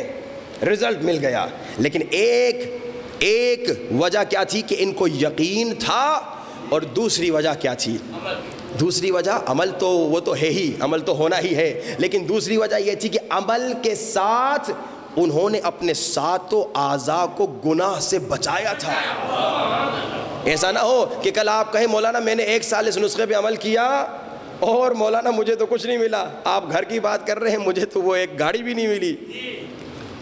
رزلٹ مل گیا، لیکن ایک وجہ کیا تھی کہ ان کو یقین تھا، اور دوسری وجہ کیا تھی؟ دوسری وجہ عمل تو وہ تو ہے ہی، عمل تو ہونا ہی ہے، لیکن دوسری وجہ یہ تھی کہ عمل کے ساتھ انہوں نے اپنے 7 اعضاء کو گناہ سے بچایا تھا۔ ایسا نہ ہو کہ کل آپ کہیں مولانا میں نے 1 سال اس نسخے پہ عمل کیا اور مولانا مجھے تو کچھ نہیں ملا، آپ گھر کی بات کر رہے ہیں، مجھے تو وہ ایک گاڑی بھی نہیں ملی۔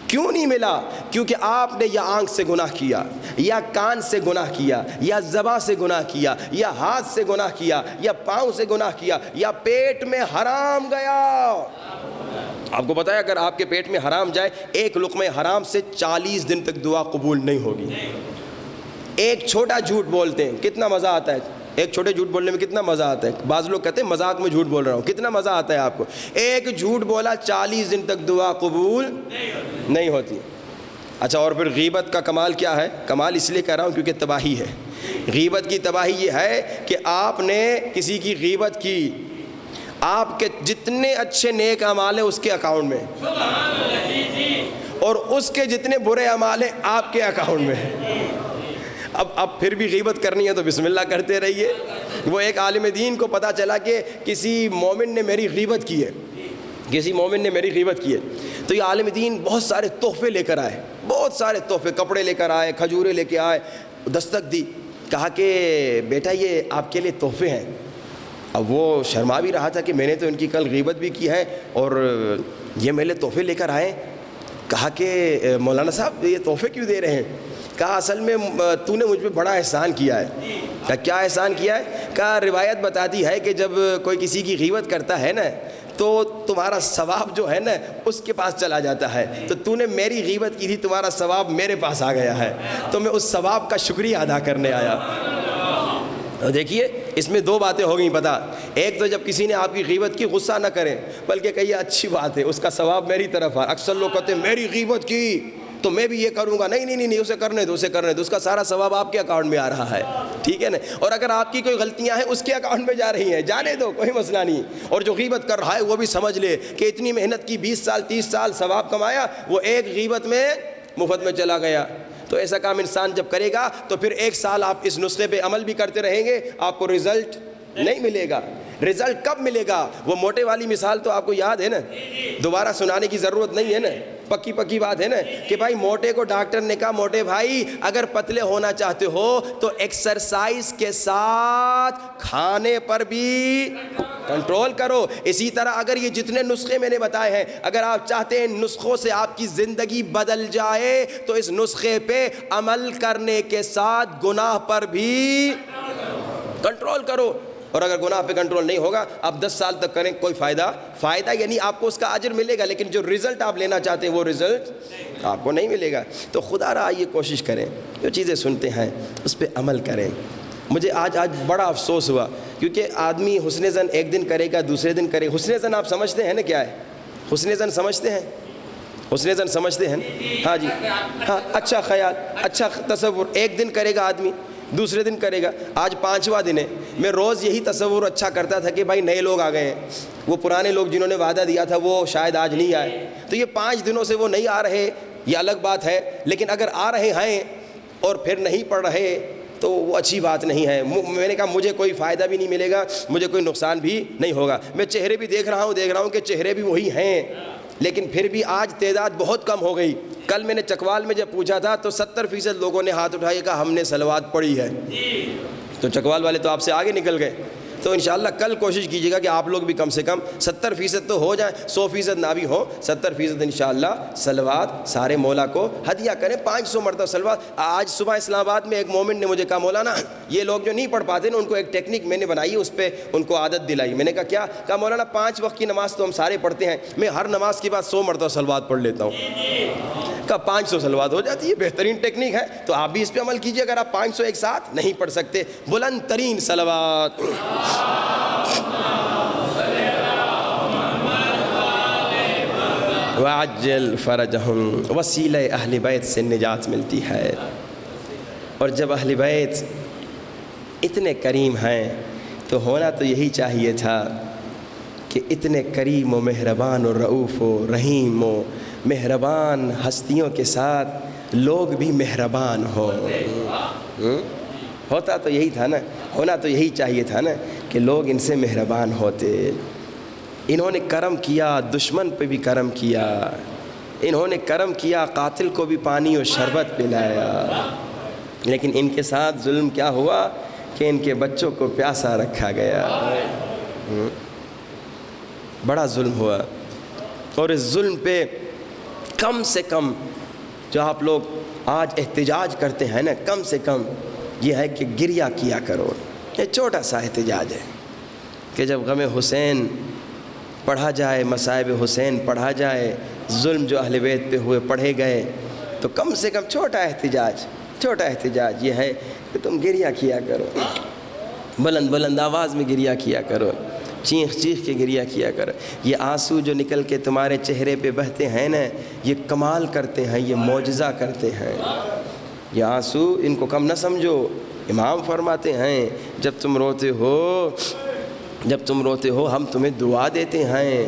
کیوں نہیں ملا؟ کیونکہ آپ نے یا آنکھ سے گناہ کیا، یا کان سے گناہ کیا، یا زبان سے گناہ کیا، یا ہاتھ سے گناہ کیا، یا پاؤں سے گناہ کیا، یا پیٹ میں حرام گیا۔ آپ کو پتا ہے اگر آپ کے پیٹ میں حرام جائے، ایک لقمہ حرام سے 40 دن تک دعا قبول نہیں ہوگی۔ ایک چھوٹا جھوٹ بولتے ہیں کتنا مزہ آتا ہے، ایک چھوٹے جھوٹ بولنے میں کتنا مزہ آتا ہے، بعض لوگ کہتے ہیں مذاق میں جھوٹ بول رہا ہوں، کتنا مزہ آتا ہے آپ کو۔ ایک جھوٹ بولا 40 دن تک دعا قبول نہیں ہوتی۔ اچھا اور پھر غیبت کا کمال کیا ہے؟ کمال اس لیے کہہ رہا ہوں کیونکہ تباہی ہے۔ غیبت کی تباہی یہ ہے کہ آپ نے کسی کی غیبت کی، آپ کے جتنے اچھے نیک اعمال ہیں اس کے اکاؤنٹ میں، اور اس کے جتنے برے اعمال ہیں آپ کے اکاؤنٹ میں۔ اب پھر بھی غیبت کرنی ہے تو بسم اللہ کرتے رہیے۔ وہ ایک عالم دین کو پتہ چلا کہ کسی مومن نے میری غیبت کی ہے، کسی مومن نے میری غیبت کی ہے، تو یہ عالم دین بہت سارے تحفے لے کر آئے، بہت سارے تحفے، کپڑے لے کر آئے، کھجوریں لے کے آئے، دستک دی، کہا کہ بیٹا یہ آپ کے لیے تحفے ہیں۔ اب وہ شرما بھی رہا تھا کہ میں نے تو ان کی کل غیبت بھی کی ہے اور یہ میرے تحفے لے کر آئے۔ کہا کہ مولانا صاحب یہ تحفے کیوں دے رہے ہیں؟ کہا اصل میں تو نے مجھ پہ بڑا احسان کیا ہے۔ کہا کیا احسان کیا ہے؟ کہا روایت بتاتی ہے کہ جب کوئی کسی کی غیبت کرتا ہے نا تو تمہارا ثواب جو ہے نا اس کے پاس چلا جاتا ہے، تو تو نے میری غیبت کی تھی، تمہارا ثواب میرے پاس آ گیا ہے، تو میں اس ثواب کا شکریہ ادا کرنے آیا۔ دیکھیے اس میں دو باتیں ہو گئیں پتہ، ایک تو جب کسی نے آپ کی غیبت کی غصہ نہ کریں بلکہ کہیے اچھی بات ہے، اس کا ثواب میری طرف آ۔ اکثر لوگ کہتے ہیں میری غیبت کی تو میں بھی یہ کروں گا، نہیں اسے کرنے دو، اسے کرنے دو، اس کا سارا ثواب آپ کے اکاؤنٹ میں آ رہا ہے، ٹھیک ہے نا۔ اور اگر آپ کی کوئی غلطیاں ہیں اس کے اکاؤنٹ میں جا رہی ہیں، جانے دو، کوئی مسئلہ نہیں۔ اور جو غیبت کر رہا ہے وہ بھی سمجھ لے کہ اتنی محنت کی، 20 سال 30 سال ثواب کمایا، وہ ایک غیبت میں مفت میں چلا گیا۔ تو ایسا کام انسان جب کرے گا تو پھر 1 سال آپ اس نسخے پہ عمل بھی کرتے رہیں گے، آپ کو رزلٹ نہیں ملے گا۔ رزلٹ کب ملے گا؟ وہ موٹے والی مثال تو آپ کو یاد ہے نا، دوبارہ سنانے کی ضرورت نہیں ہے نا، پکی بات ہے نا کہ بھائی موٹے کو ڈاکٹر نے کہا موٹے بھائی اگر پتلے ہونا چاہتے ہو تو ایکسرسائز کے ساتھ کھانے پر بھی کنٹرول کرو۔ اسی طرح اگر یہ جتنے نسخے میں نے بتائے ہیں، اگر آپ چاہتے ہیں نسخوں سے آپ کی زندگی بدل جائے تو اس نسخے پہ عمل کرنے کے ساتھ گناہ پر بھی کنٹرول کرو۔ اور اگر گناہ پہ کنٹرول نہیں ہوگا آپ 10 سال تک کریں کوئی فائدہ یعنی آپ کو اس کا اجر ملے گا، لیکن جو رزلٹ آپ لینا چاہتے ہیں وہ رزلٹ آپ کو نہیں ملے گا۔ تو خدا را یہ کوشش کریں، جو چیزیں سنتے ہیں اس پہ عمل کریں۔ مجھے آج بڑا افسوس ہوا کیونکہ آدمی حسن ظن ایک دن کرے گا، دوسرے دن کرے۔ حسن ظن آپ سمجھتے ہیں نا کیا ہے؟ حسن ظن سمجھتے ہیں؟ حسن ظن سمجھتے ہیں؟ ہاں جی، ہاں، اچھا خیال، اچھا تصور۔ ایک دن کرے گا آدمی، دوسرے دن کرے گا، آج 5واں دن ہے۔ میں روز یہی تصور اچھا کرتا تھا کہ بھائی نئے لوگ آ گئے ہیں، وہ پرانے لوگ جنہوں نے وعدہ دیا تھا وہ شاید آج نہیں آئے، تو یہ 5 دنوں سے وہ نہیں آ رہے، یہ الگ بات ہے، لیکن اگر آ رہے ہیں اور پھر نہیں پڑھ رہے تو وہ اچھی بات نہیں ہے۔ میں نے کہا مجھے کوئی فائدہ بھی نہیں ملے گا، مجھے کوئی نقصان بھی نہیں ہوگا۔ میں چہرے بھی دیکھ رہا ہوں کہ چہرے بھی وہی ہیں، لیکن پھر بھی آج تعداد بہت کم ہو گئی۔ کل میں نے چکوال میں جب پوچھا تھا تو 70% لوگوں نے ہاتھ اٹھائے، کہا ہم نے صلوات پڑھی ہے۔ تو چکوال والے تو آپ سے آگے نکل گئے۔ تو انشاءاللہ کل کوشش کیجیے گا کہ آپ لوگ بھی کم سے کم 70% تو ہو جائیں، 100% نہ بھی ہو، 70% انشاءاللہ صلوات سارے مولا کو ہدیہ کریں، 500 مرتبہ صلوات۔ آج صبح اسلام آباد میں ایک مومن نے مجھے کہا مولانا یہ لوگ جو نہیں پڑھ پاتے نا ان کو ایک ٹیکنیک میں نے بنائی ہے، اس پہ ان کو عادت دلائی۔ میں نے کہا کیا؟ کہا مولانا 5 وقت کی نماز تو ہم سارے پڑھتے ہیں، میں ہر نماز کے بعد 100 مرتبہ صلوات پڑھ لیتا ہوں۔ کہا 500 صلوات ہو جاتی ہے، بہترین ٹیکنیک ہے، تو آپ بھی اس پہ عمل کیجیے۔ اگر آپ 500 ایک ساتھ نہیں پڑھ سکتے، بلند ترین صلوات وعجل فرجہم، وسیلہ اہل بیت سے نجات ملتی ہے۔ اور جب اہل بیت اتنے کریم ہیں تو ہونا تو یہی چاہیے تھا کہ اتنے کریم و مہربان و رؤوف و رحیم و مہربان ہستیوں کے ساتھ لوگ بھی مہربان ہوتا تو یہی تھا نا، ہونا تو یہی چاہیے تھا نا کہ لوگ ان سے مہربان ہوتے۔ انہوں نے کرم کیا، دشمن پہ بھی کرم کیا، انہوں نے کرم کیا، قاتل کو بھی پانی اور شربت پلایا، لیکن ان کے ساتھ ظلم کیا ہوا کہ ان کے بچوں کو پیاسا رکھا گیا۔ بڑا ظلم ہوا، اور اس ظلم پہ کم سے کم جو آپ لوگ آج احتجاج کرتے ہیں نا، کم سے کم یہ ہے کہ گریہ کیا کرو۔ یہ چھوٹا سا احتجاج ہے کہ جب غم حسین پڑھا جائے، مصائب حسین پڑھا جائے، ظلم جو اہل بیت پہ ہوئے پڑھے گئے، تو کم سے کم چھوٹا احتجاج یہ ہے کہ تم گریہ کیا کرو، بلند بلند آواز میں گریہ کیا کرو، چیخ کے گریہ کیا کرو۔ یہ آنسو جو نکل کے تمہارے چہرے پہ بہتے ہیں نا، یہ کمال کرتے ہیں، یہ معجزہ کرتے ہیں۔ یہ آنسو ان کو کم نہ سمجھو، امام فرماتے ہیں جب تم روتے ہو ہم تمہیں دعا دیتے ہیں،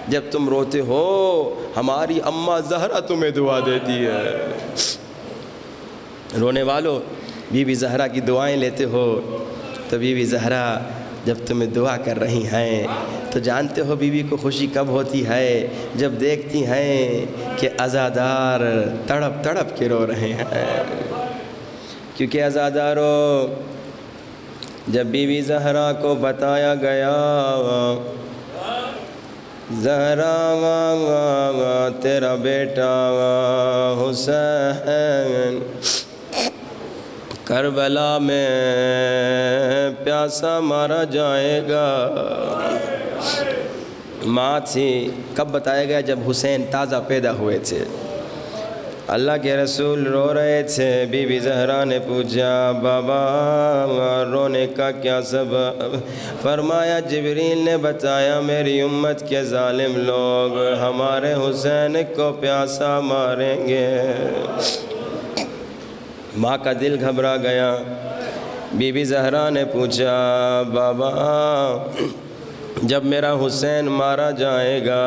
جب تم روتے ہو ہماری اماں زہرا تمہیں دعا دیتی ہے۔ رونے والوں بی بی زہرا کی دعائیں لیتے ہو، تو بی بی زہرا جب تمہیں دعا کر رہی ہیں تو جانتے ہو بی بی کو خوشی کب ہوتی ہے؟ جب دیکھتی ہیں کہ عزادار تڑپ تڑپ کے رو رہے ہیں۔ کیونکہ عزاداروں، جب بی بی زہرا کو بتایا گیا زہرا تیرا بیٹا حسین کربلا میں پیاسا مارا جائے گا، ماں تھی، کب بتایا گیا؟ جب حسین تازہ پیدا ہوئے تھے، اللہ کے رسول رو رہے تھے۔ بی بی زہرا نے پوچھا بابا رونے کا کیا سبب؟ فرمایا جبریل نے بتایا میری امت کے ظالم لوگ ہمارے حسین کو پیاسا ماریں گے۔ ماں کا دل گھبرا گیا۔ بی بی زہرا نے پوچھا بابا جب میرا حسین مارا جائے گا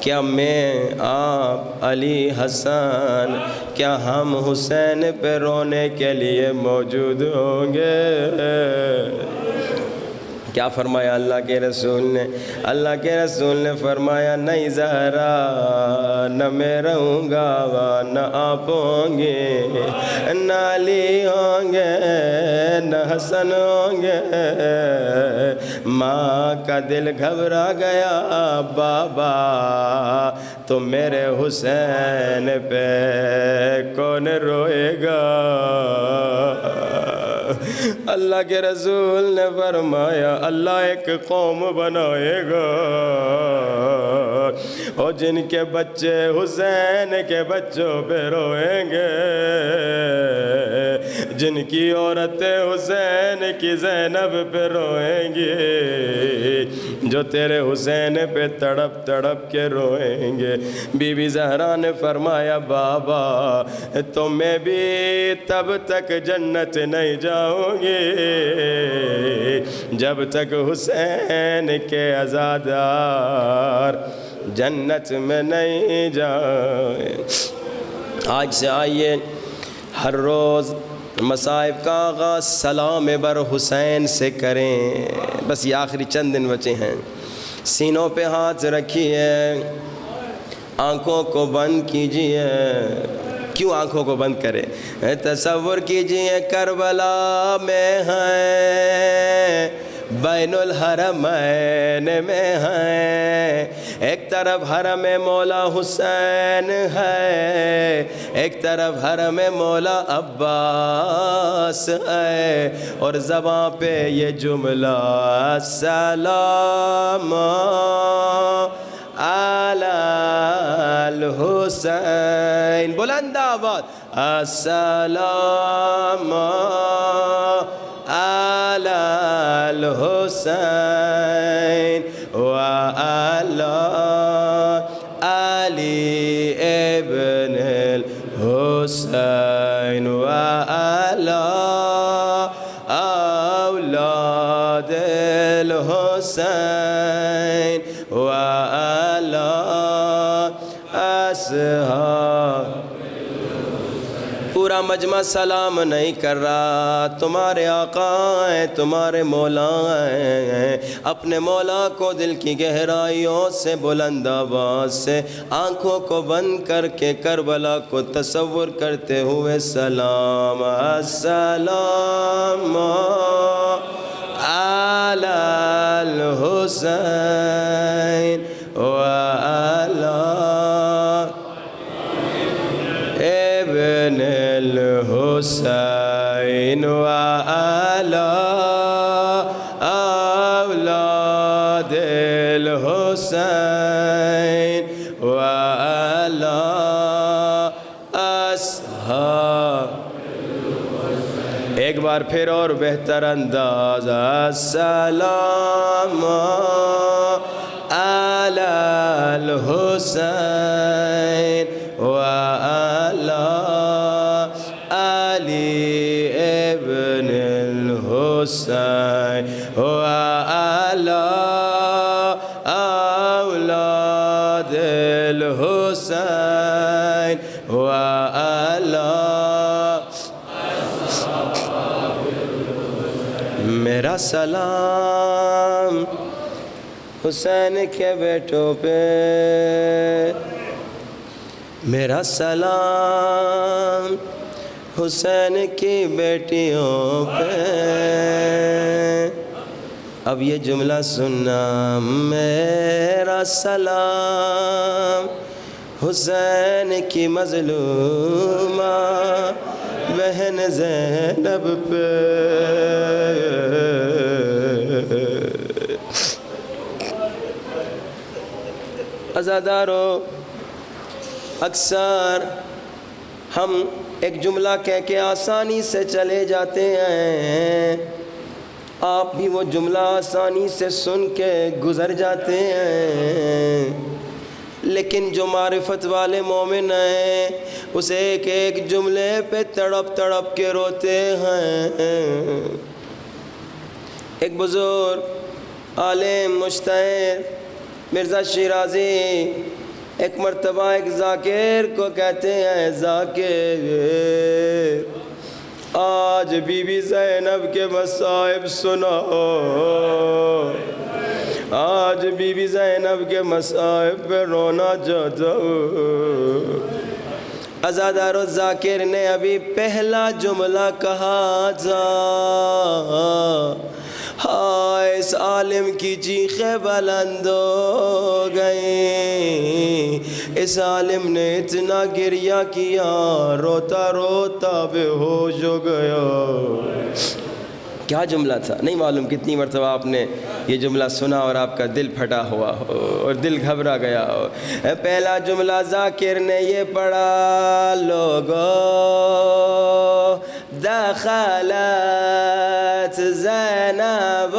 کیا میں، آپ، علی، حسن، کیا ہم حسین پہ رونے کے لیے موجود ہوں گے؟ کیا فرمایا اللہ کے رسول نے؟ اللہ کے رسول نے فرمایا نہیں زہرا، نہ میں رہوں گا، نہ آپ ہوں گے، نہ علی ہوں گے، نہ حسن ہوں گے۔ ماں کا دل گھبرا گیا، بابا تو میرے حسین پہ کون روئے گا؟ اللہ کے رسول نے فرمایا اللہ ایک قوم بنائے گا اور جن کے بچے حسین کے بچوں پہ روئیں گے، جن کی عورتیں حسین کی زینب پہ روئیں گی، جو تیرے حسین پہ تڑپ تڑپ کے روئیں گے۔ بی بی زہرا نے فرمایا بابا تو میں بھی تب تک جنت نہیں جاؤں گی جب تک حسین کے عزادار جنت میں نہیں جائیں۔ آج سے آئیے ہر روز مصائب کا آغاز سلام بر حسین سے کریں۔ بس یہ آخری چند دن بچے ہیں، سینوں پہ ہاتھ رکھیے، آنکھوں کو بند کیجئے۔ کیوں آنکھوں کو بند کرے؟ تصور کیجئے کربلا میں ہیں، بین الحرمین میں ہیں، ایک طرف حرم مولا حسین ہے، ایک طرف حرم مولا عباس ہے، اور زباں پہ یہ جملہ سلام علی الحسین، بلند آواز السلام علی الحسین وعلی علی ابن الحسین وعلی اولاد الحسین وعلی اصحاب۔ پورا مجمع سلام نہیں کر رہا، تمہارے آقا ہیں، تمہارے مولا ہیں، اپنے مولا کو دل کی گہرائیوں سے بلند آواز سے آنکھوں کو بند کر کے کربلا کو تصور کرتے ہوئے سلام السلام علی الحسین وعلی ابن الحسین وعلی اولاد الحسین وعلی اصحاب۔ ایک بار پھر اور بہتر انداز السلام علی الحسین وعلی علی ابن الحسین وعلی اولاد الحسین وعلی میرا سلام حسین کے بیٹوں پہ، میرا سلام حسین کی بیٹیوں پہ۔ اب یہ جملہ سننا، میرا سلام حسین کی مظلومہ بہن زینب پہ۔ عزادارو، اکثر ہم ایک جملہ کہہ کے آسانی سے چلے جاتے ہیں، آپ بھی وہ جملہ آسانی سے سن کے گزر جاتے ہیں، لیکن جو معرفت والے مومن ہیں اسے ایک ایک جملے پہ تڑپ تڑپ کے روتے ہیں۔ ایک بزرگ عالم مجتہد مرزا شیرازی ایک مرتبہ ایک ذاکر کو کہتے ہیں، ذاکر آج بی بی زینب کے مصائب سناؤ، آج بی بی زینب کے مصائب پہ رونا چاہتا ہوں۔ عزادارو، ذاکر نے ابھی پہلا جملہ کہا تھا، ہائے اس عالم کی چیخیں بلند ہو گئیں، اس عالم نے اتنا گریہ کیا، روتا روتا بے ہوش ہو گیا۔ کیا جملہ تھا؟ نہیں معلوم کتنی مرتبہ آپ نے یہ جملہ سنا اور آپ کا دل پھٹا ہوا ہو اور دل گھبرا گیا ہو۔ پہلا جملہ ذاکر نے یہ پڑھا، لوگو دخلت زینب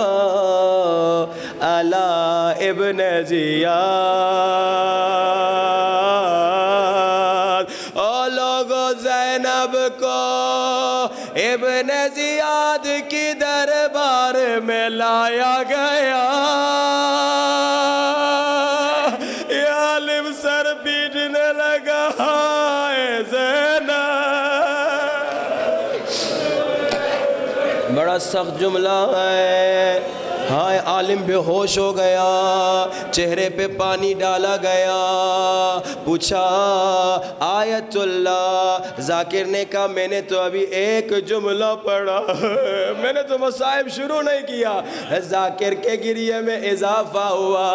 علی ابن زیاد، او لوگو زینب کو ابن زیاد کی دربار میں لایا گیا۔ یہ عالم سر پیٹنے لگا، ہائے زینب۔ بڑا سخت جملہ ہے، ہائے عالم بے ہوش ہو گیا، چہرے پہ پانی ڈالا گیا، پوچھا آیت اللہ۔ ذاکر نے کہا میں نے تو ابھی ایک جملہ پڑھا، میں نے تو مصائب شروع نہیں کیا۔ ذاکر کے گریے میں اضافہ ہوا،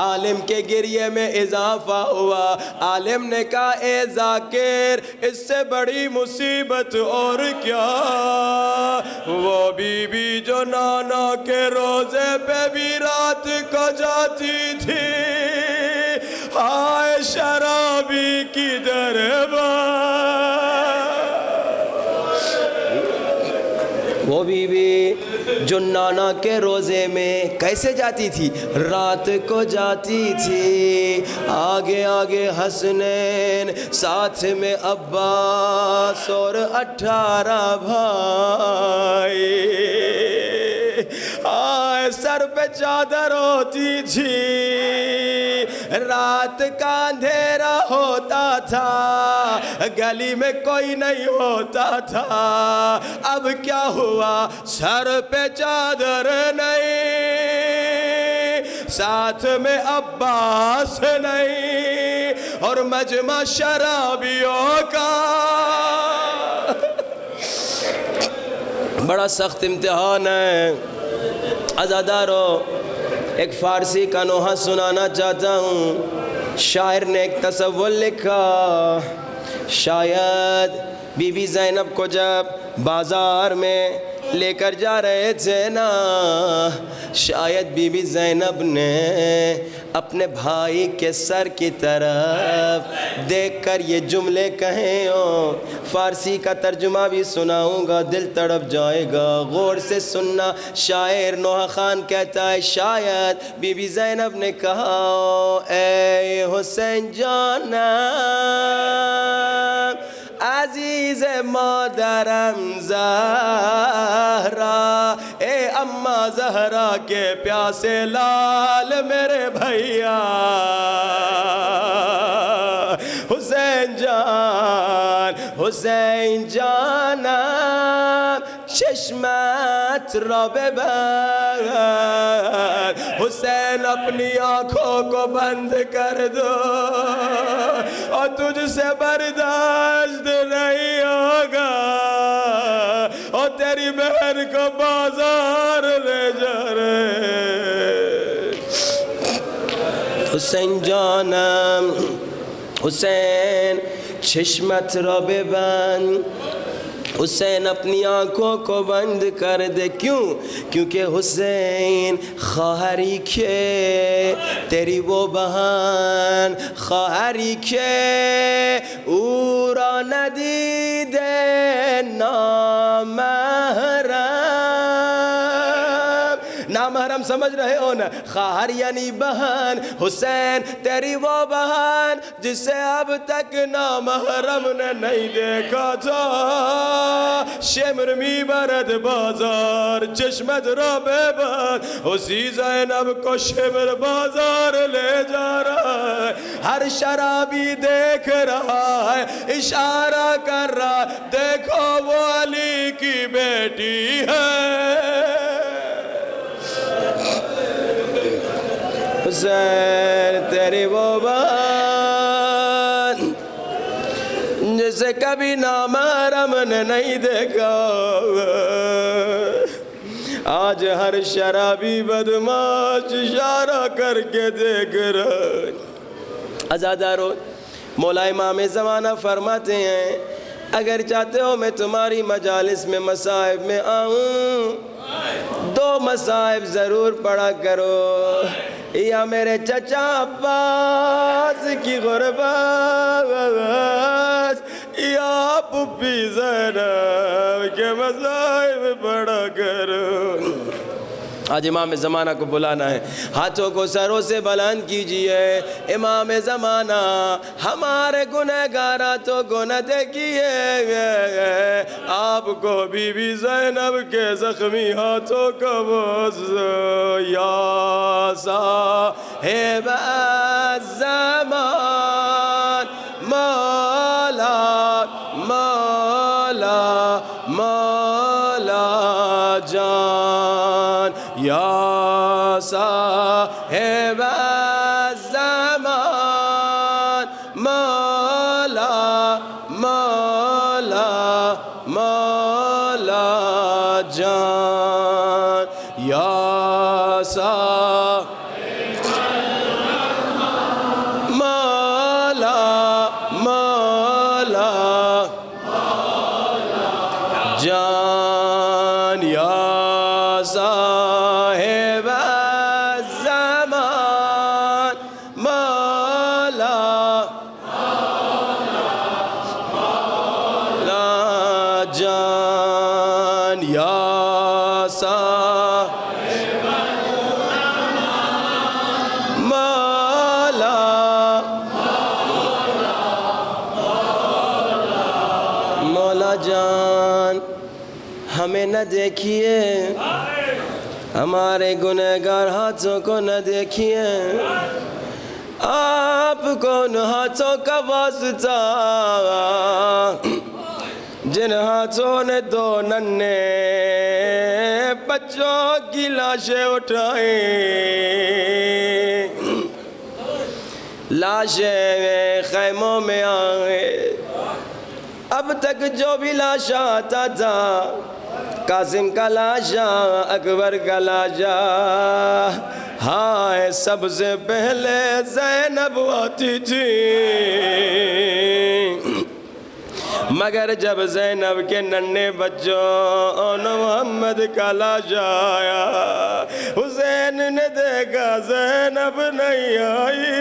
عالم کے گریے میں اضافہ ہوا۔ عالم نے کہا اے ذاکر، اس سے بڑی مصیبت اور کیا، وہ بی بی جو نانا کے روزے پہ بھی رات کو جاتی تھی، ہائے شرابی کی دربار۔ وہ بی بی جو نانا کے روزے میں کیسے جاتی تھی؟ رات کو جاتی تھی، آگے آگے حسنین، ساتھ میں عباس اور 18 بھائی، آئے سر پہ چادر ہوتی تھی، رات کا اندھیرا ہوتا تھا، گلی میں کوئی نہیں ہوتا تھا۔ اب کیا ہوا؟ سر پہ چادر نہیں، ساتھ میں عباس نہیں، اور مجمع شرابیوں کا۔ بڑا سخت امتحان ہے۔ عزادارو، ایک فارسی کا نوحہ سنانا چاہتا ہوں۔ شاعر نے ایک تصور لکھا، شاید بی بی زینب کو جب بازار میں لے کر جا رہے تھے نا، شاید بی بی زینب نے اپنے بھائی کے سر کی طرف دیکھ کر یہ جملے کہے ہوں۔ فارسی کا ترجمہ بھی سناؤں گا، دل تڑپ جائے گا، غور سے سننا۔ شاعر نوحہ خان کہتا ہے، شاید بی بی زینب نے کہا، اے حسین جانا از عزیز مادرم زہرا، اے اماں زہرا کے پیاسے لال میرے بھیا حسین جان، حسین جانا چشمت را ببند، حسین اپنی آنکھوں کو بند کر دو اور تجھ سے برداشت نہیں ہوگا اور تیری بہن کو بازار لے جا رہے۔ حسین جانم، حسین چشمت را ببند، حسین اپنی آنکھوں کو بند کر دے۔ کیوں؟ کیونکہ حسین خواہری کے تیری وہ بہن، خواہری کے اورا ندید نامحرم، نامحرم سمجھ رہے ہو نا؟ خواہر یعنی بہن، حسین تیری وہ بہن جسے اب تک نامحرم نے نہیں دیکھا تھا، شمر می برد بازار چشمت را ببند، اسی زینب کو شمر بازار لے جا رہا ہے، ہر شرابی دیکھ رہا ہے، اشارہ کر رہا ہے، دیکھو وہ علی کی بیٹی ہے۔ حسین تیری وہ بہن جسے کبھی نامحرم نے نہیں دیکھا، آج ہر شرابی بدماش اشارہ کر کے دیکھ رہا۔ عزادارو، مولا امام زمانہ فرماتے ہیں اگر چاہتے ہو میں تمہاری مجالس میں مصائب میں آؤں، دو مصائب ضرور پڑھا کرو، یا میرے چچا عباس کی غربت یا پپی زینب کے مصائب پڑھا کرو۔ آج امام زمانہ کو بلانا ہے، ہاتھوں کو سروں سے بلند کیجئے۔ امام زمانہ ہمارے گنہگار ہاتھوں کو نہ دیکھیے، آپ کو بی بی زینب کے زخمی ہاتھوں کا بوس دو۔ یا صاحب الزمان مولا مولا مولا جان، یا صاحب الزمان مولا مولا مولا جان، یا صاحب مولا مولا جان، یا صاحب الزمان مولا مولا جان، یا صاحب مولا مولا جان، ہمیں نہ دیکھیے، ہمارے گنہگار ہاتھوں کو نہ دیکھیے، آپ کو ان ہاتھوں کا واسطہ جن ہاتھوں نے دو ننھے بچوں کی لاشیں اٹھائیں، لاشیں خیموں میں آئے۔ اب تک جو بھی لاشا آتا تھا، قاسم کا لاشا، اکبر کا لاشا، ہائے سب سے پہلے زینب آتی تھی، مگر جب زینب کے ننھے بچوں اور محمد کا لاشا آیا، حسین نے دیکھا زینب نہیں آئی،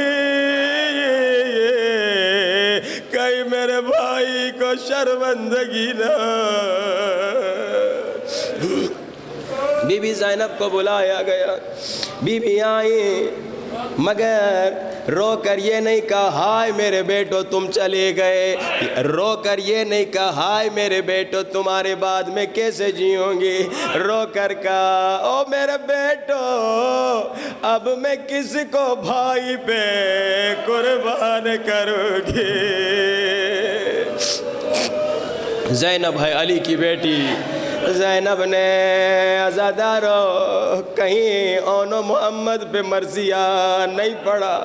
کہیں میرے بھائی کو شرمندگی نہ۔ بی بی زینب کو بلایا گیا، بی بی آئی، مگر رو کر یہ نہیں کہا ہائے میرے بیٹو تم چلے گئے، رو کر یہ نہیں کہا ہائے میرے بیٹو تمہارے بعد میں کیسے جیوں گی، رو کر کہا او میرے بیٹو اب میں کس کو بھائی پہ قربان کروں گی۔ زینب ہے علی کی بیٹی، زینب نے عزادارو کہیں اون و محمد پہ مرثیہ نہیں پڑھا،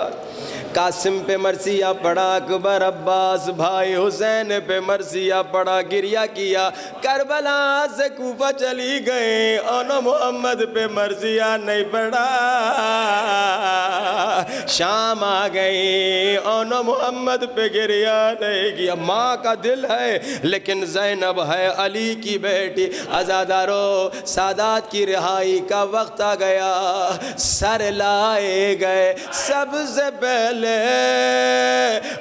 قاسم پہ مرثیہ پڑھا، اکبر عباس بھائی حسین پہ مرثیہ پڑھا، گریہ کیا، کربلا سے کوفہ چلی گئے، اون و محمد پہ مرثیہ نہیں پڑھا، شام آ گئی اون و محمد پہ گریہ نہیں کیا۔ ماں کا دل ہے لیکن زینب ہے علی کی بیٹی۔ عزادارو سادات کی رہائی کا وقت آ گیا، سر لائے گئے، سب سے پہلے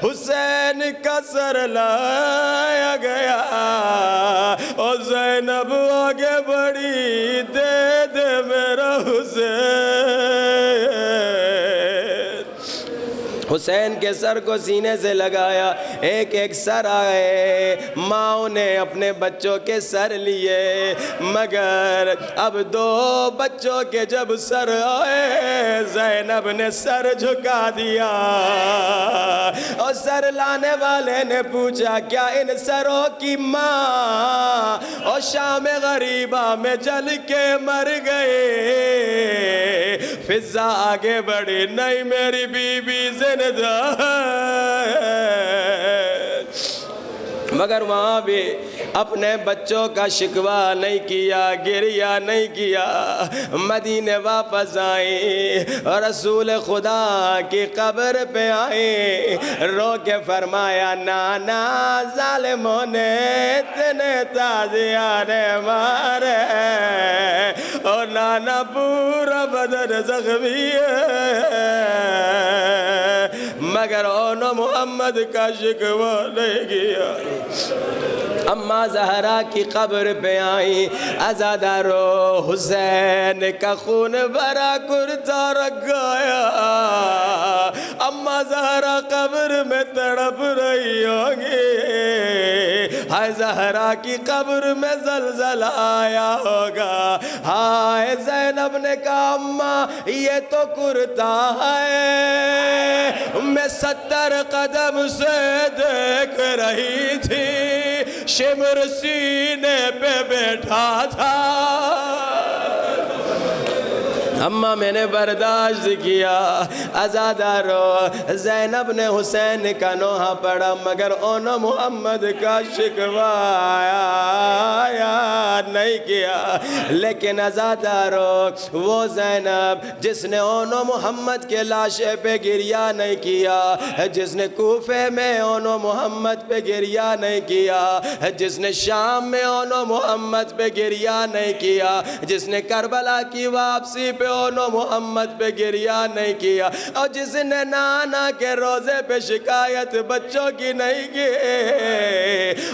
حسین کا سر لایا گیا، اور زینب آگے بڑھی دے دے میرا حسین، حسین کے سر کو سینے سے لگایا، ایک ایک سر آئے، ماں نے اپنے بچوں کے سر لیے، مگر اب دو بچوں کے جب سر آئے زینب نے سر جھکا دیا، اور سر لانے والے نے پوچھا کیا ان سروں کی ماں اور شام غریبہ میں جل کے مر گئے؟ فضا آگے بڑھی، نہیں میری بی بی زندہ ہے، مگر وہاں بھی اپنے بچوں کا شکوہ نہیں کیا، گریہ نہیں کیا، مدینے واپس آئیں اور رسول خدا کی قبر پہ آئیں، رو کے فرمایا نانا ظالموں نے اتنے تازیانے مارے، اور نانا پورا بدن زخمی ہے، مگر اون و محمد کا شکوہ نہیں کیا۔ اماں زہرا کی قبر پہ آئیں، عزادارو حسین کا خون بھرا کرتا رکھ گیا، اماں زہرا قبر میں تڑپ رہی ہوں گی، ہائے زہرا کی قبر میں زلزلہ آیا ہوگا، ہائے زینب نے کہا اماں یہ تو کرتا ہے، میں 70 قدم سے دیکھ رہی تھی، شمر سینے پہ بیٹھا تھا، اماں میں نے برداشت کیا۔ عزادارو زینب نے حسین کا نوحہ پڑھا، مگر اون و محمد کا شکوہ نہیں کیا، لیکن عزادارو وہ زینب جس نے اون و محمد کے لاشے پہ گریہ نہیں کیا، جس نے کوفے میں اون و محمد پہ گریہ نہیں کیا، جس نے شام میں اون و محمد پہ گریہ نہیں کیا، جس نے کربلا کی واپسی پہ اون و محمد پہ گریہ نہیں کیا، اور جس نے نانا کے روزے پہ شکایت بچوں کی نہیں کی،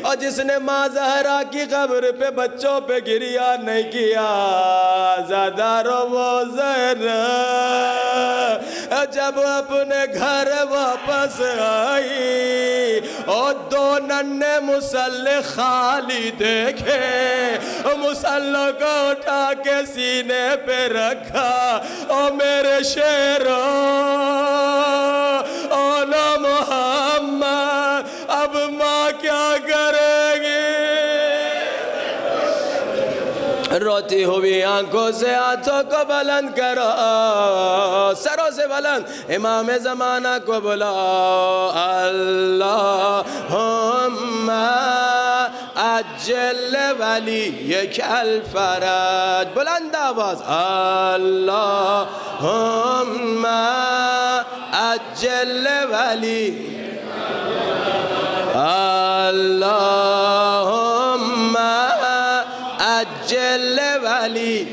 اور جس نے ماں زہرا کی قبر پہ بچوں پہ گریہ نہیں کیا، عزادارو وہ زینب جب اپنے گھر واپس آئی اور 2 ننھے مسلح خالی دیکھے، مسلح کو اٹھا کے سینے پہ رکھا، او میرے شیرو اون و محمد اب ماں کیا کرے گی؟ روتی ہوئی آنکھوں سے ہاتھوں کو بلند کرو، سروں سے بلند، امام زمانہ کو بلاؤ، اللہم اجل ولیک الفرج، بلند آواز، اللہم اجل ولیک، اللہم اجل ولیک،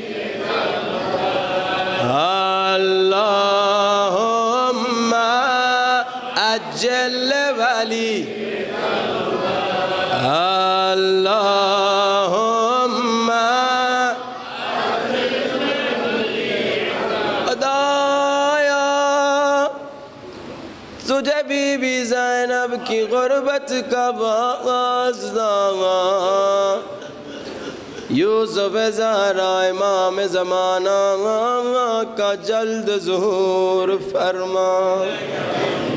اللہم اجل ولیک، اللہم خدایا تجھے بی بی زینب کی غربت کا باعث داں، یوسف زہرا امام زمانہ کا جلد ظہور فرما۔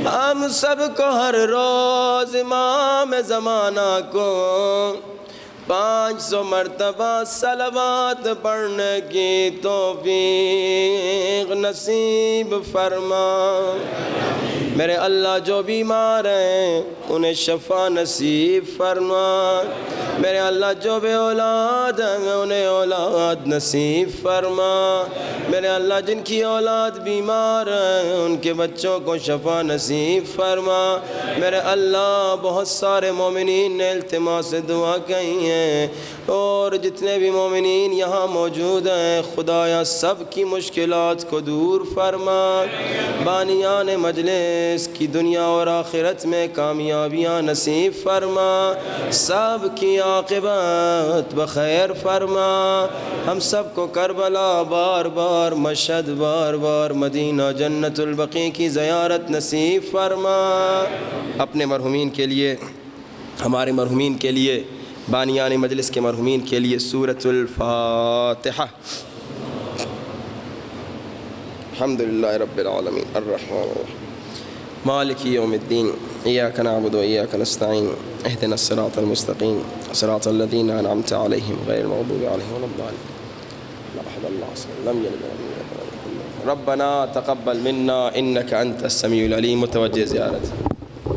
ہم سب کو ہر روز امام زمانہ کو 500 مرتبہ صلوات پڑھنے کی توفیق نصیب فرما۔ میرے اللہ جو بیمار ہیں انہیں شفا نصیب فرما۔ میرے اللہ جو بے اولاد ہیں انہیں اولاد نصیب فرما۔ میرے اللہ جن کی اولاد بیمار ہیں ان کے بچوں کو شفا نصیب فرما۔ میرے اللہ بہت سارے مومنین نے التماس سے دعا کہی ہیں، اور جتنے بھی مومنین یہاں موجود ہیں خدایا سب کی مشکلات کو دور فرما۔ بانیان مجلس کی دنیا اور آخرت میں کامیابیاں نصیب فرما، سب کی عاقبت بخیر فرما۔ ہم سب کو کربلا بار بار، مشہد بار بار، مدینہ جنت البقیع کی زیارت نصیب فرما۔ اپنے مرحومین کے لیے، ہمارے مرحومین کے لیے، بانیان مجلس کے مرحومین کے لیے سورۃ الفاتحہ۔ الحمدللہ رب العالمین الرحمن الرحیم مالک یوم الدین ایاک نعبد و ایاک نستعین اہدنا الصراط المستقیم صراط الذین انعمت علیہم غیر المغضوب علیہم ولا الضالین لم یلد ولم یولد ولم یکن له کفوا احد ربنا تقبل منا انک انت السمیع العلیم۔ متوجہ زیارت